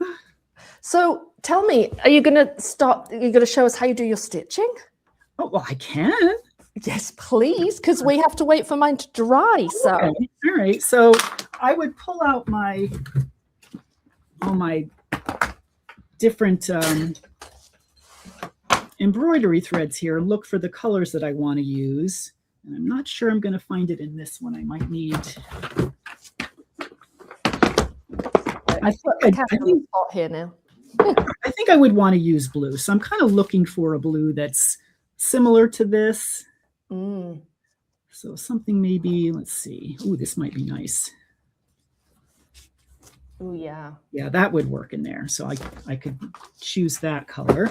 [SPEAKER 1] So tell me, are you going to show us how you do your stitching?
[SPEAKER 2] Oh, well, I can.
[SPEAKER 1] Yes, please, because we have to wait for mine to dry. So,
[SPEAKER 2] okay. All right. So I would pull out all my different embroidery threads here and look for the colors that I want to use. And I'm not sure I'm going to find it in this one. I might need. I think I would want to use blue. So I'm kind of looking for a blue that's similar to this. So something maybe, let's see. Ooh, this might be nice.
[SPEAKER 1] Oh, yeah.
[SPEAKER 2] Yeah, that would work in there. So I could choose that color.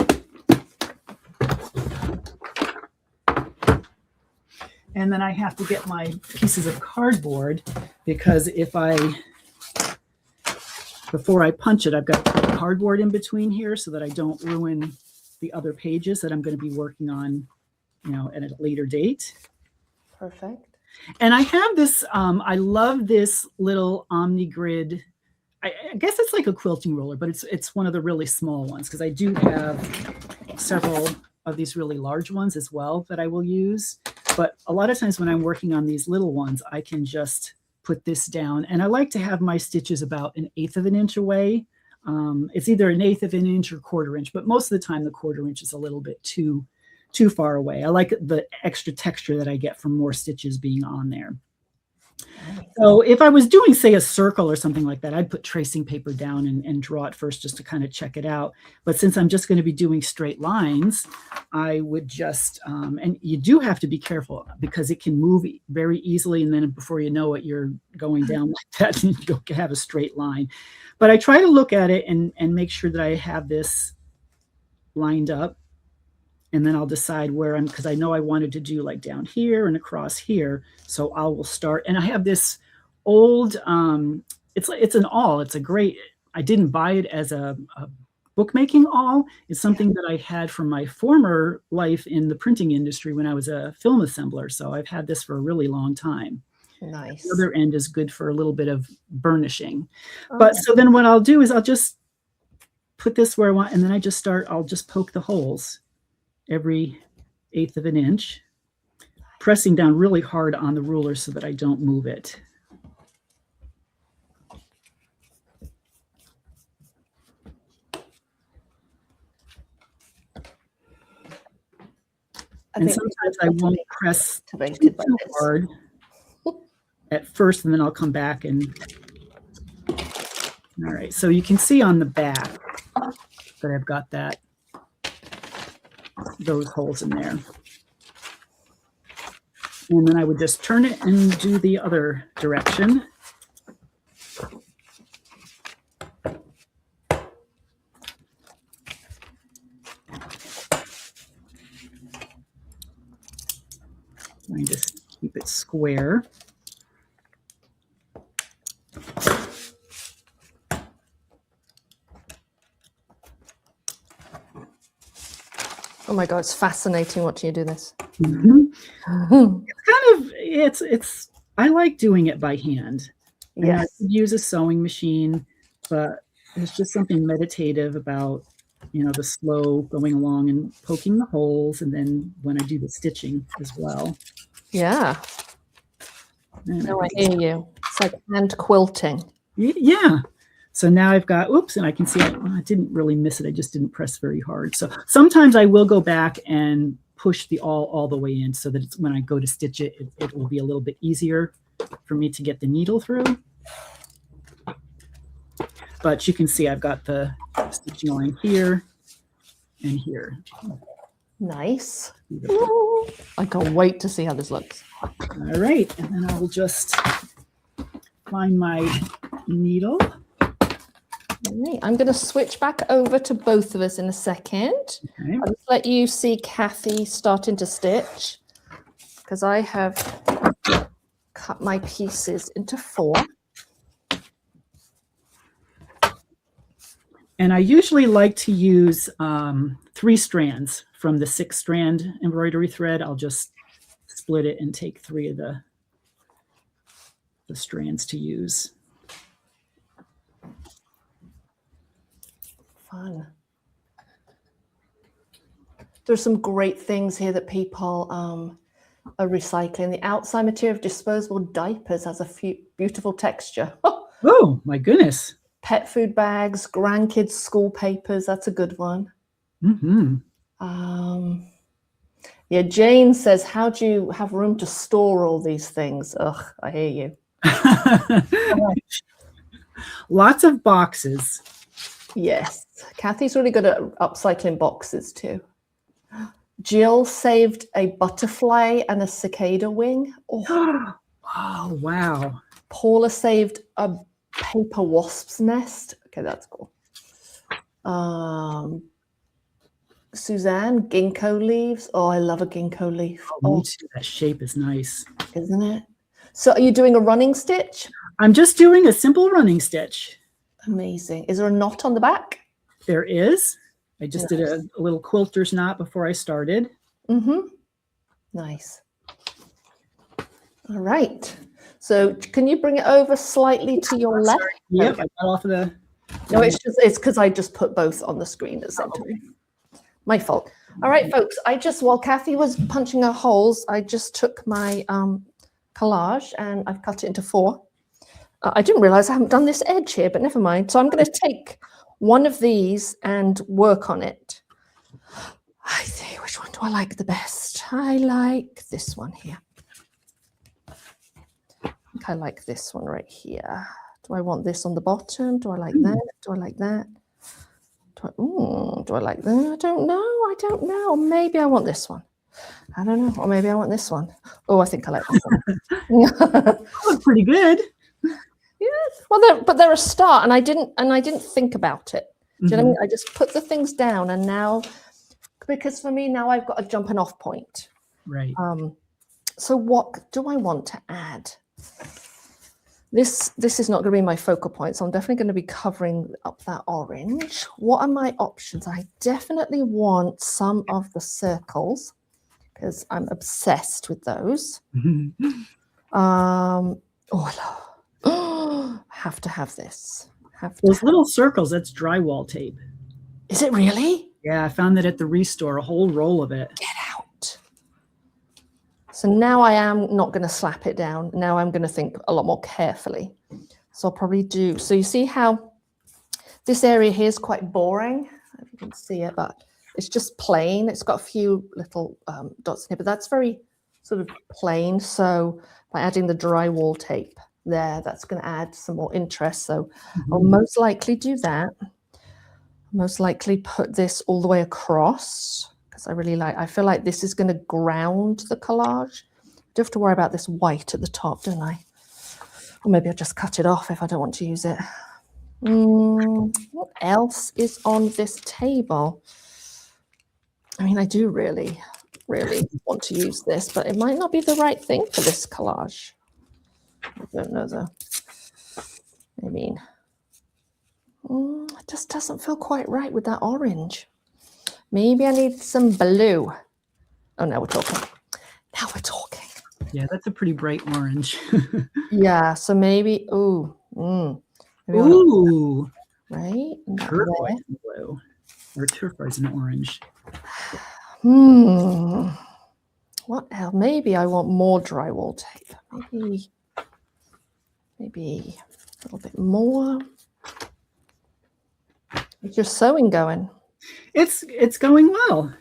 [SPEAKER 2] And then I have to get my pieces of cardboard because before I punch it, I've got to put cardboard in between here so that I don't ruin the other pages that I'm going to be working on, at a later date.
[SPEAKER 1] Perfect.
[SPEAKER 2] And I have this, I love this little OmniGrid. I guess it's like a quilting roller, but it's one of the really small ones because I do have several of these really large ones as well that I will use. But a lot of times when I'm working on these little ones, I can just put this down. And I like to have my stitches about 1/8 of an inch away. It's either 1/8 of an inch or 1/4 inch, but most of the time the 1/4 inch is a little bit too far away. I like the extra texture that I get from more stitches being on there. So if I was doing, say, a circle or something like that, I'd put tracing paper down and draw it first just to kind of check it out. But since I'm just going to be doing straight lines, I would just, and you do have to be careful because it can move very easily. And then before you know it, you're going down like that and you don't have a straight line. But I try to look at it and make sure that I have this lined up. And then I'll decide where because I know I wanted to do like down here and across here. So I will start. And I have this old, it's an awl. It's a great, I didn't buy it as a bookmaking awl. It's something that I had from my former life in the printing industry when I was a film assembler. So I've had this for a really long time.
[SPEAKER 1] Nice.
[SPEAKER 2] The other end is good for a little bit of burnishing. But so then what I'll do is I'll just put this where I want, and then I'll just poke the holes every 1/8 of an inch, pressing down really hard on the ruler so that I don't move it. And sometimes I won't press too hard at first, and then I'll come back and, all right. So you can see on the back that I've got those holes in there. And then I would just turn it and do the other direction. I just keep it square.
[SPEAKER 1] Oh my God, it's fascinating watching you do this.
[SPEAKER 2] It's I like doing it by hand.
[SPEAKER 1] Yes.
[SPEAKER 2] I could use a sewing machine, but there's just something meditative about, the slow going along and poking the holes. And then when I do the stitching as well.
[SPEAKER 1] Yeah. No, I hear you. It's like hand quilting.
[SPEAKER 2] Yeah. So now I've got, oops, and I can see I didn't really miss it. I just didn't press very hard. So sometimes I will go back and push the awl all the way in so that when I go to stitch it, it will be a little bit easier for me to get the needle through. But you can see I've got the stitching line here and here.
[SPEAKER 1] Nice. Ooh, I can't wait to see how this looks.
[SPEAKER 2] All right. And then I will just find my needle.
[SPEAKER 1] Right. I'm going to switch back over to both of us in a second.
[SPEAKER 2] Okay.
[SPEAKER 1] I'll just let you see Kathy starting to stitch because I have cut my pieces into 4.
[SPEAKER 2] And I usually like to use 3 strands from the 6-strand embroidery thread. I'll just split it and take 3 of the strands to use.
[SPEAKER 1] Fun. There's some great things here that people are recycling. The outside material of disposable diapers has a beautiful texture.
[SPEAKER 2] Oh, my goodness.
[SPEAKER 1] Pet food bags, grandkids' school papers. That's a good one.
[SPEAKER 2] Mm-hmm.
[SPEAKER 1] Yeah, Jane says, how do you have room to store all these things? Ugh, I hear you.
[SPEAKER 2] Lots of boxes.
[SPEAKER 1] Yes. Kathy's really good at upcycling boxes too. Jill saved a butterfly and a cicada wing.
[SPEAKER 2] Oh, wow.
[SPEAKER 1] Paula saved a paper wasp's nest. Okay, that's cool. Suzanne, ginkgo leaves. Oh, I love a ginkgo leaf.
[SPEAKER 2] Oh, me too. That shape is nice.
[SPEAKER 1] Isn't it? So are you doing a running stitch?
[SPEAKER 2] I'm just doing a simple running stitch.
[SPEAKER 1] Amazing. Is there a knot on the back?
[SPEAKER 2] There is. I just did a little quilter's knot before I started.
[SPEAKER 1] Mm-hmm. Nice. All right. So can you bring it over slightly to your left?
[SPEAKER 2] Yep, I got off of the...
[SPEAKER 1] No, it's because I just put both on the screen at the same time. My fault. All right, folks. While Kathy was punching her holes, I just took my collage and I've cut it into 4. I didn't realize I haven't done this edge here, but never mind. So I'm going to take one of these and work on it. I think, which one do I like the best? I like this one here. I think I like this one right here. Do I want this on the bottom? Do I like that? Do I like that? Do I like that? I don't know. I don't know. Maybe I want this one. I don't know. Or maybe I want this one. Oh, I think I like this one.
[SPEAKER 2] That looks pretty good.
[SPEAKER 1] Yes. Well, but they're a start, and I didn't think about it. Do you know what I mean? I just put the things down, and now, because for me now I've got a jumping off point.
[SPEAKER 2] Right.
[SPEAKER 1] So what do I want to add? This is not going to be my focal point, so I'm definitely going to be covering up that orange. What are my options? I definitely want some of the circles because I'm obsessed with those. Oh, have to have this.
[SPEAKER 2] Those little circles, that's drywall tape.
[SPEAKER 1] Is it really?
[SPEAKER 2] Yeah, I found that at the Restore, a whole roll of it.
[SPEAKER 1] Get out. So now I am not going to slap it down. Now I'm going to think a lot more carefully. So I'll probably do, so you see how this area here is quite boring. I don't know if you can see it, but it's just plain. It's got a few little dots in here, but that's very sort of plain. So by adding the drywall tape there, that's going to add some more interest. So I'll most likely do that. Most likely put this all the way across because I feel like this is going to ground the collage. I do have to worry about this white at the top, don't I? Or maybe I'll just cut it off if I don't want to use it. What else is on this table? I mean, I do really, really want to use this, but it might not be the right thing for this collage. I don't know though. I mean, it just doesn't feel quite right with that orange. Maybe I need some blue. Oh, now we're talking. Now we're talking.
[SPEAKER 2] Yeah, that's a pretty bright orange.
[SPEAKER 1] Yeah, so maybe, ooh.
[SPEAKER 2] Ooh.
[SPEAKER 1] Right?
[SPEAKER 2] Turquoise and blue. Or turquoise and orange.
[SPEAKER 1] What else? Maybe I want more drywall tape. Maybe a little bit more. Is your sewing going?
[SPEAKER 2] It's going well.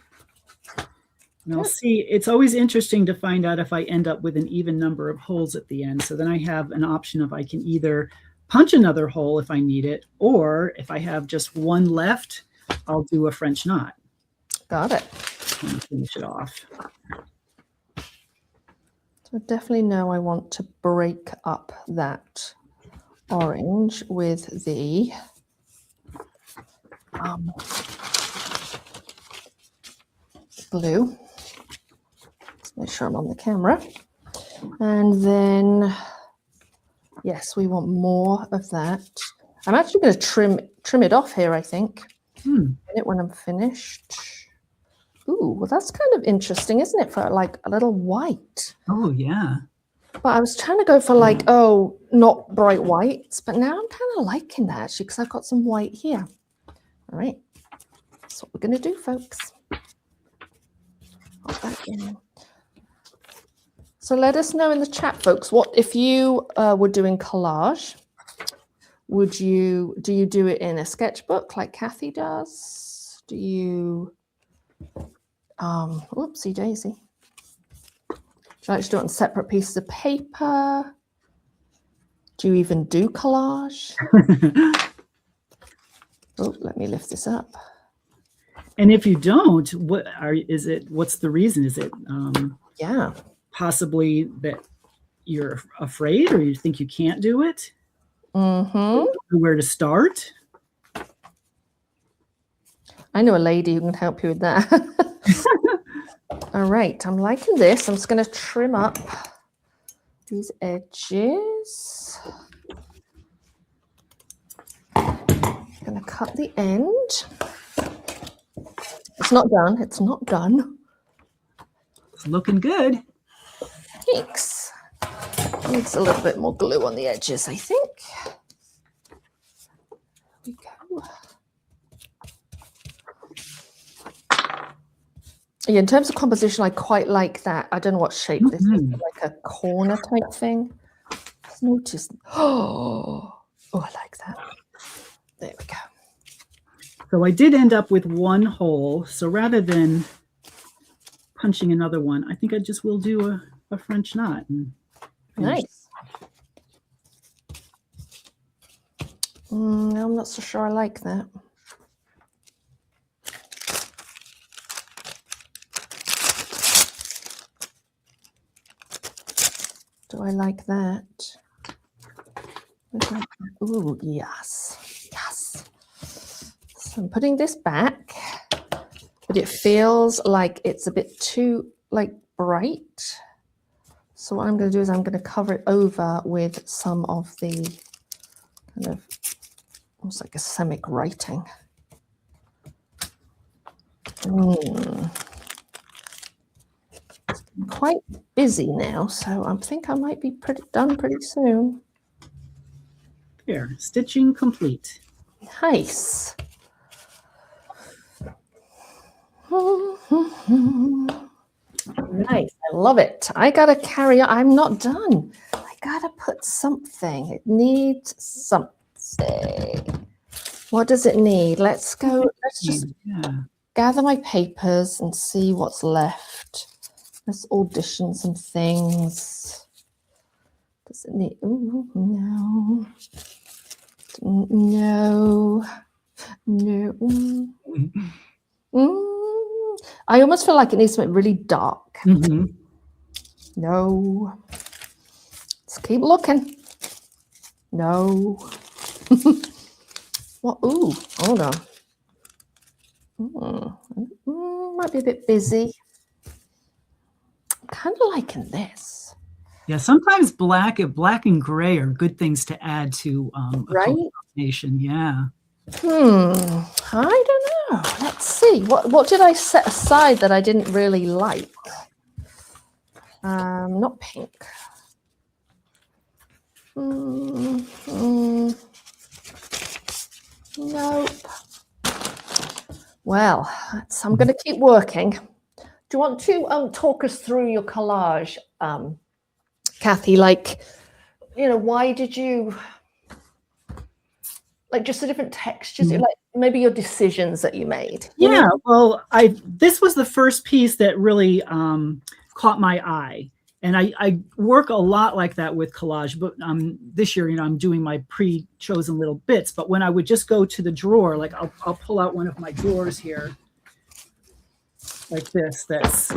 [SPEAKER 2] And I'll see. It's always interesting to find out if I end up with an even number of holes at the end. So then I have an option of I can either punch another hole if I need it, or if I have just one left, I'll do a French knot.
[SPEAKER 1] Got it.
[SPEAKER 2] And finish it off.
[SPEAKER 1] So I definitely know I want to break up that orange with the blue. Let's make sure I'm on the camera. And then, yes, we want more of that. I'm actually going to trim it off here, I think. It when I'm finished. Ooh, well, that's kind of interesting, isn't it? For like a little white.
[SPEAKER 2] Oh, yeah.
[SPEAKER 1] But I was trying to go for like, oh, not bright whites. But now I'm kind of liking that actually because I've got some white here. All right. That's what we're going to do, folks. Pop that in. So let us know in the chat, folks, what if you were doing collage, do you do it in a sketchbook like Kathy does? Do you, whoopsie daisy. Do you like to do it on separate pieces of paper? Do you even do collage? Oh, let me lift this up.
[SPEAKER 2] And if you don't, what's the reason? Is it
[SPEAKER 1] yeah,
[SPEAKER 2] possibly that you're afraid or you think you can't do it? Where to start?
[SPEAKER 1] I know a lady who can help you with that. All right, I'm liking this. I'm just going to trim up these edges. I'm going to cut the end. It's not done. It's not done.
[SPEAKER 2] It's looking good.
[SPEAKER 1] Thanks. Needs a little bit more glue on the edges, I think. There we go. Yeah, in terms of composition, I quite like that. I don't know what shape this is, like a corner type thing. Just notice. Oh, I like that. There we go.
[SPEAKER 2] So I did end up with one hole. So rather than punching another one, I think I just will do a French knot.
[SPEAKER 1] Nice. I'm not so sure I like that. Do I like that? Ooh, yes. Yes. So I'm putting this back, but it feels like it's a bit too bright. So what I'm going to do is I'm going to cover it over with some of the kind of almost like a semic writing. It's quite busy now, so I think I might be done pretty soon.
[SPEAKER 2] There, stitching complete.
[SPEAKER 1] Nice. Nice, I love it. I gotta carry on. I'm not done. I gotta put something. It needs something. What does it need? Let's go. Let's just gather my papers and see what's left. Let's audition some things. Does it need? Ooh, no. No. No. I almost feel like it needs something really dark. No. Let's keep looking. No. What? Ooh, hold on. Might be a bit busy. I'm kind of liking this.
[SPEAKER 2] Yeah, sometimes black and gray are good things to add to a combination. Yeah.
[SPEAKER 1] I don't know. Let's see. What did I set aside that I didn't really like? Not pink. Nope. Well, I'm going to keep working. Do you want to talk us through your collage, Kathy? Like, why did you just the different textures, like maybe your decisions that you made?
[SPEAKER 2] Yeah, well, this was the first piece that really caught my eye. And I work a lot like that with collage, but this year, I'm doing my pre-chosen little bits. But when I would just go to the drawer, like I'll pull out one of my drawers here, like this, that's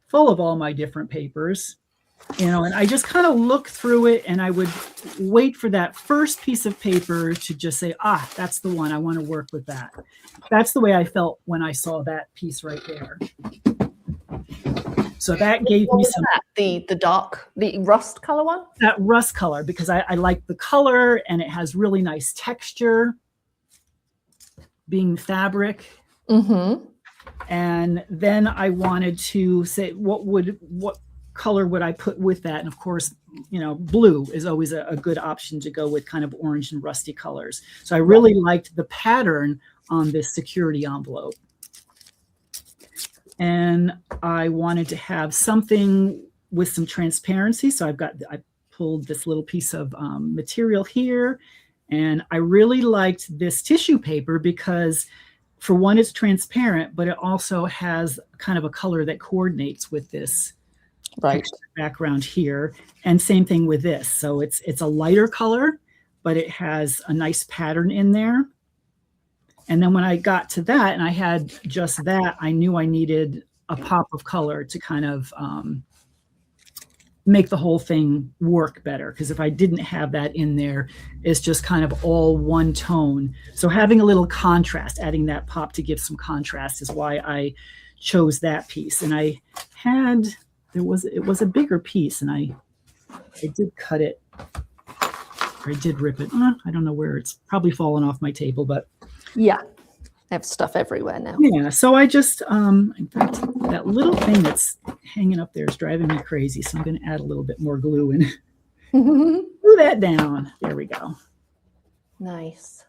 [SPEAKER 2] full of all my different papers, and I just kind of look through it, and I would wait for that first piece of paper to just say, that's the one, I want to work with that. That's the way I felt when I saw that piece right there. So that gave
[SPEAKER 1] What
[SPEAKER 2] me
[SPEAKER 1] was
[SPEAKER 2] some
[SPEAKER 1] that? The rust color one?
[SPEAKER 2] that rust color, because I like the color and it has really nice texture, being fabric.
[SPEAKER 1] Mm-hmm.
[SPEAKER 2] And then I wanted to say, what color would I put with that? And of course, blue is always a good option to go with, kind of orange and rusty colors. So I really liked the pattern on this security envelope. And I wanted to have something with some transparency. So I pulled this little piece of material here, and I really liked this tissue paper because, for one, it's transparent, but it also has kind of a color that coordinates with this background here. And same thing with this. So it's a lighter color, but it has a nice pattern in there. And then when I got to that and I had just that, I knew I needed a pop of color to kind of make the whole thing work better. Because if I didn't have that in there, it's just kind of all one tone. So having a little contrast, adding that pop to give some contrast, is why I chose that piece. And it was a bigger piece, and I did cut it, or I did rip it. I don't know where, it's probably fallen off my table, but
[SPEAKER 1] yeah, I have stuff everywhere now.
[SPEAKER 2] Yeah, so I just, in fact, that little thing that's hanging up there is driving me crazy. So I'm going to add a little bit more glue and glue that down. There we go.
[SPEAKER 1] Nice.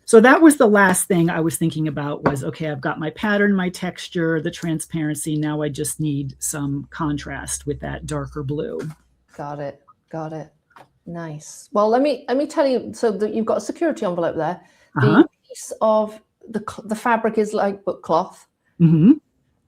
[SPEAKER 2] So that was the last thing I was thinking about was, okay, I've got my pattern, my texture, the transparency. Now I just need some contrast with that darker blue.
[SPEAKER 1] Got it. Got it. Nice. Well, let me tell you, so that you've got a security envelope there. The piece of the fabric is like book cloth. I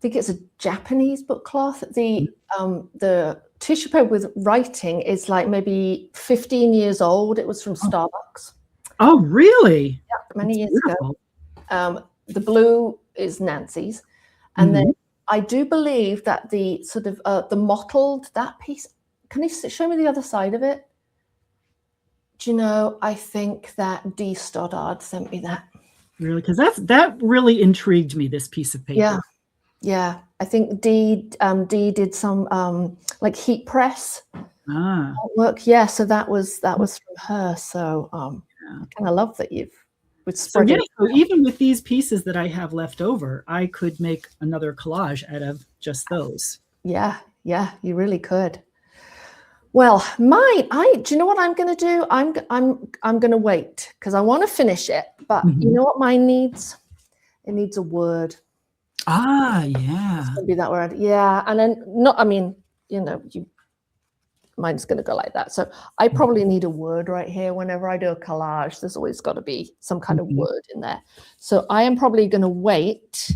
[SPEAKER 1] think it's a Japanese book cloth. The tissue paper with writing is like maybe 15 years old. It was from Starbucks.
[SPEAKER 2] Oh, really?
[SPEAKER 1] Yeah, many years ago. The blue is Nancy's, and then I do believe that the sort of the mottled, that piece. Can you show me the other side of it? Do you know? I think that D. Stoddard sent me that.
[SPEAKER 2] Really? Because that really intrigued me, this piece of paper.
[SPEAKER 1] Yeah. I think D did some like heat press work. Yeah, so that was from her. So I kind of love that you've spread it.
[SPEAKER 2] So even with these pieces that I have left over, I could make another collage out of just those.
[SPEAKER 1] Yeah, you really could. Well, do you know what I'm going to do? I'm going to wait because I want to finish it. But you know what mine needs? It needs a word.
[SPEAKER 2] Ah, yeah.
[SPEAKER 1] It's going to be that word. Yeah, and then mine's going to go like that. So I probably need a word right here. Whenever I do a collage, there's always got to be some kind of word in there. So I am probably going to wait.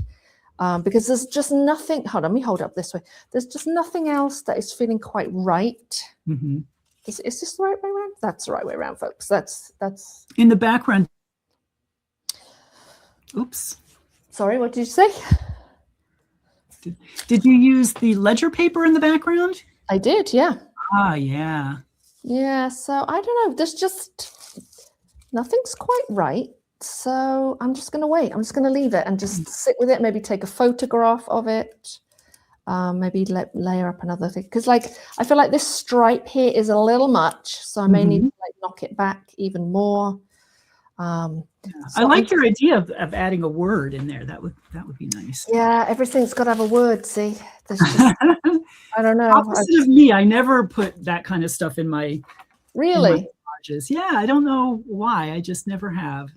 [SPEAKER 1] Because there's just nothing. Hold on, let me hold up this way. There's just nothing else that is feeling quite right. Is this the right way around? That's the right way around, folks. That's
[SPEAKER 2] in the background. Oops.
[SPEAKER 1] Sorry, what did you say?
[SPEAKER 2] Did you use the ledger paper in the background?
[SPEAKER 1] I did, yeah.
[SPEAKER 2] Ah, yeah.
[SPEAKER 1] Yeah. So I don't know. There's just nothing's quite right. So I'm just going to wait. I'm just going to leave it and just sit with it. Maybe take a photograph of it. Maybe layer up another thing. Because I feel like this stripe here is a little much. So I may need to knock it back even more.
[SPEAKER 2] I like your idea of adding a word in there. That would be nice.
[SPEAKER 1] Yeah, everything's got to have a word. See, there's just, I don't know.
[SPEAKER 2] Opposite of me, I never put that kind of stuff in my collages. Yeah, I don't know why. I just never have.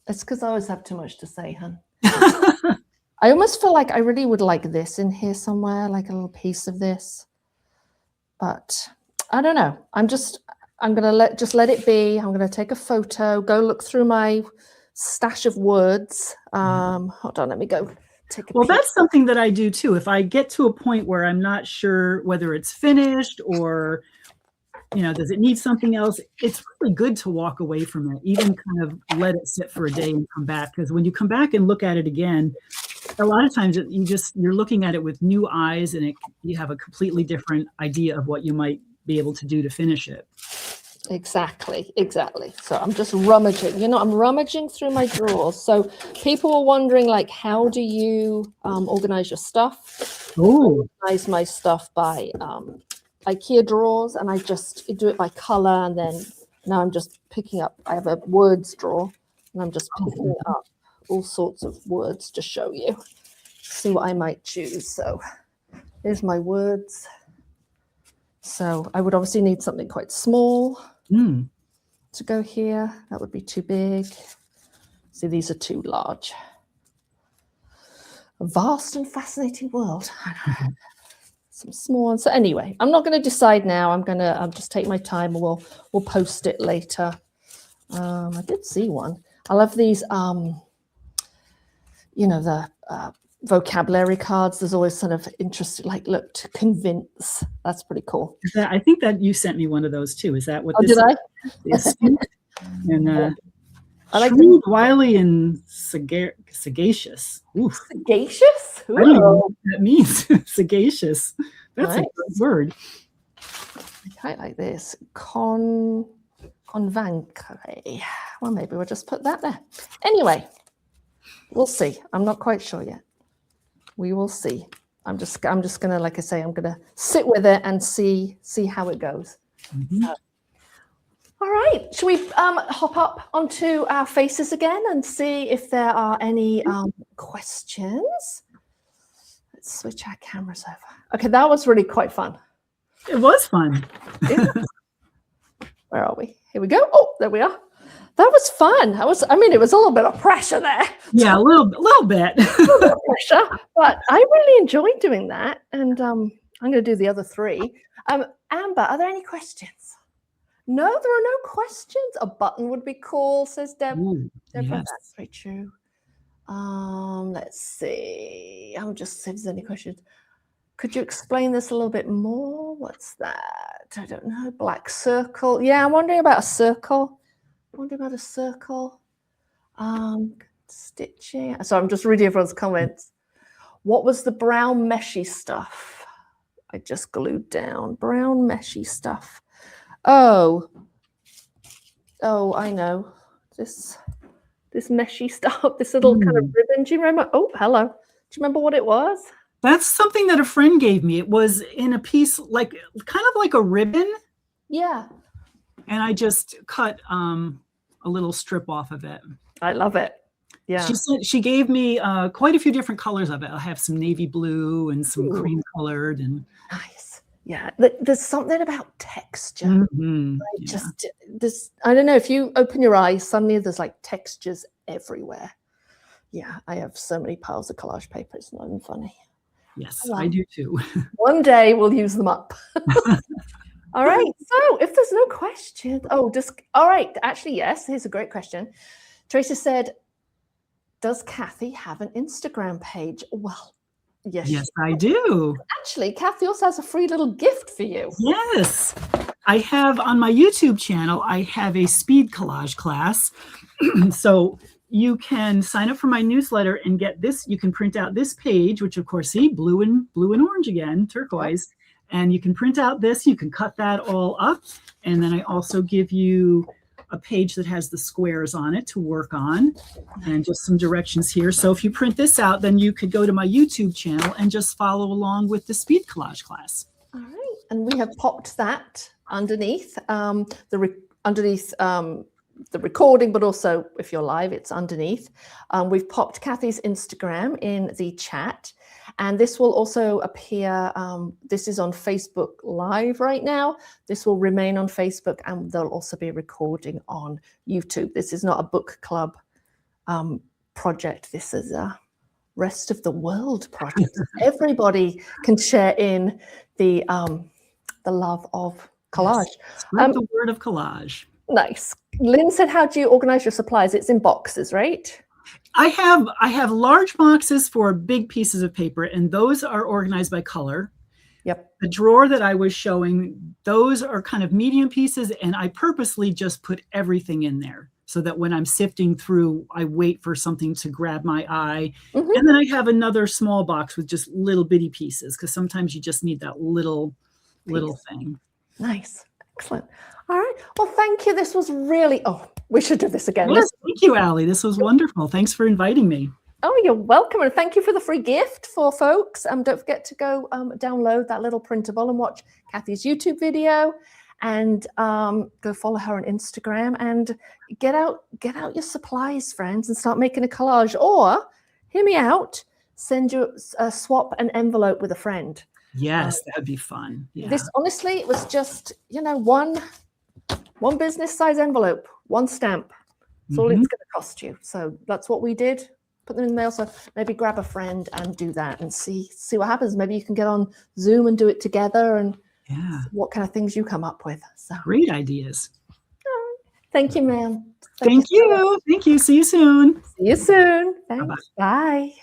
[SPEAKER 1] It's because I always have too much to say, hun. I almost feel like I really would like this in here somewhere, like a little piece of this. But I don't know. I'm going to let it be. I'm going to take a photo, go look through my stash of words. Hold on, let me go take a
[SPEAKER 2] Well, that's something that I do too. If I get to a point where I'm not sure whether it's finished or does it need something else? It's really good to walk away from it, even kind of let it sit for a day and come back. Because when you come back and look at it again, a lot of times you're looking at it with new eyes, and you have a completely different idea of what you might be able to do to finish it.
[SPEAKER 1] Exactly, exactly. So I'm just rummaging, I'm rummaging through my drawers. So people were wondering, like, how do you organize your stuff?
[SPEAKER 2] Oh,
[SPEAKER 1] I organize my stuff by IKEA drawers, and I just do it by color. And then now I'm just picking up, I have a words drawer, and I'm just picking up all sorts of words to show you, see what I might choose. So here's my words. So I would obviously need something quite small to go here. That would be too big. See, these are too large. A vast and fascinating world. Some small ones. So anyway, I'm not going to decide now. I'll just take my time, and we'll post it later. I did see one. I love these. The vocabulary cards. There's always sort of interesting, like, look, to convince. That's pretty cool.
[SPEAKER 2] I think that you sent me one of those too. Is that what
[SPEAKER 1] Oh,
[SPEAKER 2] this
[SPEAKER 1] did
[SPEAKER 2] is?
[SPEAKER 1] I?
[SPEAKER 2] And
[SPEAKER 1] I like
[SPEAKER 2] shrewd, wily, and sagacious. Ooh.
[SPEAKER 1] Sagacious?
[SPEAKER 2] I don't even know what that means. Sagacious. That's
[SPEAKER 1] Nice.
[SPEAKER 2] a good word.
[SPEAKER 1] I quite like this. Convaincre. Well, maybe we'll just put that there. Anyway, we'll see. I'm not quite sure yet. We will see. I'm just gonna, like I say, I'm gonna sit with it and see how it goes. All right, should we hop up onto our faces again and see if there are any questions? Let's switch our cameras over. Okay, that was really quite fun.
[SPEAKER 2] It was fun.
[SPEAKER 1] Where are we? Here we go. Oh, there we are. That was fun. It was a little bit of pressure there.
[SPEAKER 2] Yeah, a little bit.
[SPEAKER 1] A little bit of pressure, but I really enjoyed doing that. And I'm going to do the other three. Amber, are there any questions? No, there are no questions. A button would be cool, says Deb.
[SPEAKER 2] Ooh,
[SPEAKER 1] Deborah,
[SPEAKER 2] yes.
[SPEAKER 1] that's very true. Let's see. I'm just see if there's any questions. Could you explain this a little bit more? What's that? I don't know. Black circle. Yeah, I'm wondering about a circle. Stitching. So I'm just reading everyone's comments. What was the brown meshy stuff? I just glued down. Brown meshy stuff. Oh, I know. This meshy stuff, this little kind of ribbon. Do you remember? Oh, hello. Do you remember what it was?
[SPEAKER 2] That's something that a friend gave me. It was in a piece, like kind of like a ribbon.
[SPEAKER 1] Yeah.
[SPEAKER 2] And I just cut a little strip off of it.
[SPEAKER 1] I love it. Yeah.
[SPEAKER 2] She gave me quite a few different colors of it. I have some navy blue and some cream colored. And
[SPEAKER 1] nice. Yeah. There's something about texture. I don't know, if you open your eyes, suddenly there's like textures everywhere. Yeah. I have so many piles of collage paper. It's not even funny.
[SPEAKER 2] Yes, I do too.
[SPEAKER 1] One day we'll use them up. All right. So if there's no questions, all right. Actually, yes, here's a great question. Tracy said, does Kathy have an Instagram page? Well, yes,
[SPEAKER 2] I do.
[SPEAKER 1] Actually, Kathy also has a free little gift for you.
[SPEAKER 2] Yes. I have on my YouTube channel, I have a speed collage class. So you can sign up for my newsletter and get this. You can print out this page, which of course, see, blue and orange again, turquoise. And you can print out this, you can cut that all up. And then I also give you a page that has the squares on it to work on and just some directions here. So if you print this out, then you could go to my YouTube channel and just follow along with the speed collage class.
[SPEAKER 1] All right. And we have popped that underneath the recording, but also if you're live, it's underneath. We've popped Kathy's Instagram in the chat, and this will also appear. This is on Facebook Live right now. This will remain on Facebook, and there'll also be a recording on YouTube. This is not a book club project. This is a rest of the world project. Everybody can share in the love of collage.
[SPEAKER 2] Spread the word of collage.
[SPEAKER 1] Nice. Lynn said, how do you organize your supplies? It's in boxes, right?
[SPEAKER 2] I have large boxes for big pieces of paper, and those are organized by color.
[SPEAKER 1] Yep.
[SPEAKER 2] The drawer that I was showing, those are kind of medium pieces, and I purposely just put everything in there so that when I'm sifting through, I wait for something to grab my eye. And then I have another small box with just little bitty pieces, because sometimes you just need that little thing.
[SPEAKER 1] Nice. Excellent. All right. Well, thank you. This was really, oh, we should do this again.
[SPEAKER 2] Yes, thank you, Allie. This was wonderful. Thanks for inviting me.
[SPEAKER 1] Oh, you're welcome. And thank you for the free gift for folks. Don't forget to go download that little printable and watch Kathy's YouTube video, and go follow her on Instagram, and get out your supplies, friends, and start making a collage. Or, hear me out, swap an envelope with a friend.
[SPEAKER 2] Yes, that'd be fun. Yeah.
[SPEAKER 1] This, honestly, it was just, one business size envelope, one stamp. That's all it's going to cost you. So that's what we did. Put them in the mail. So maybe grab a friend and do that and see what happens. Maybe you can get on Zoom and do it together, and what kind of things you come up with. So
[SPEAKER 2] great ideas.
[SPEAKER 1] Thank you, ma'am.
[SPEAKER 2] Thank you. Thank you. See you soon.
[SPEAKER 1] See you soon. Thanks.
[SPEAKER 2] Bye-bye.
[SPEAKER 1] Bye.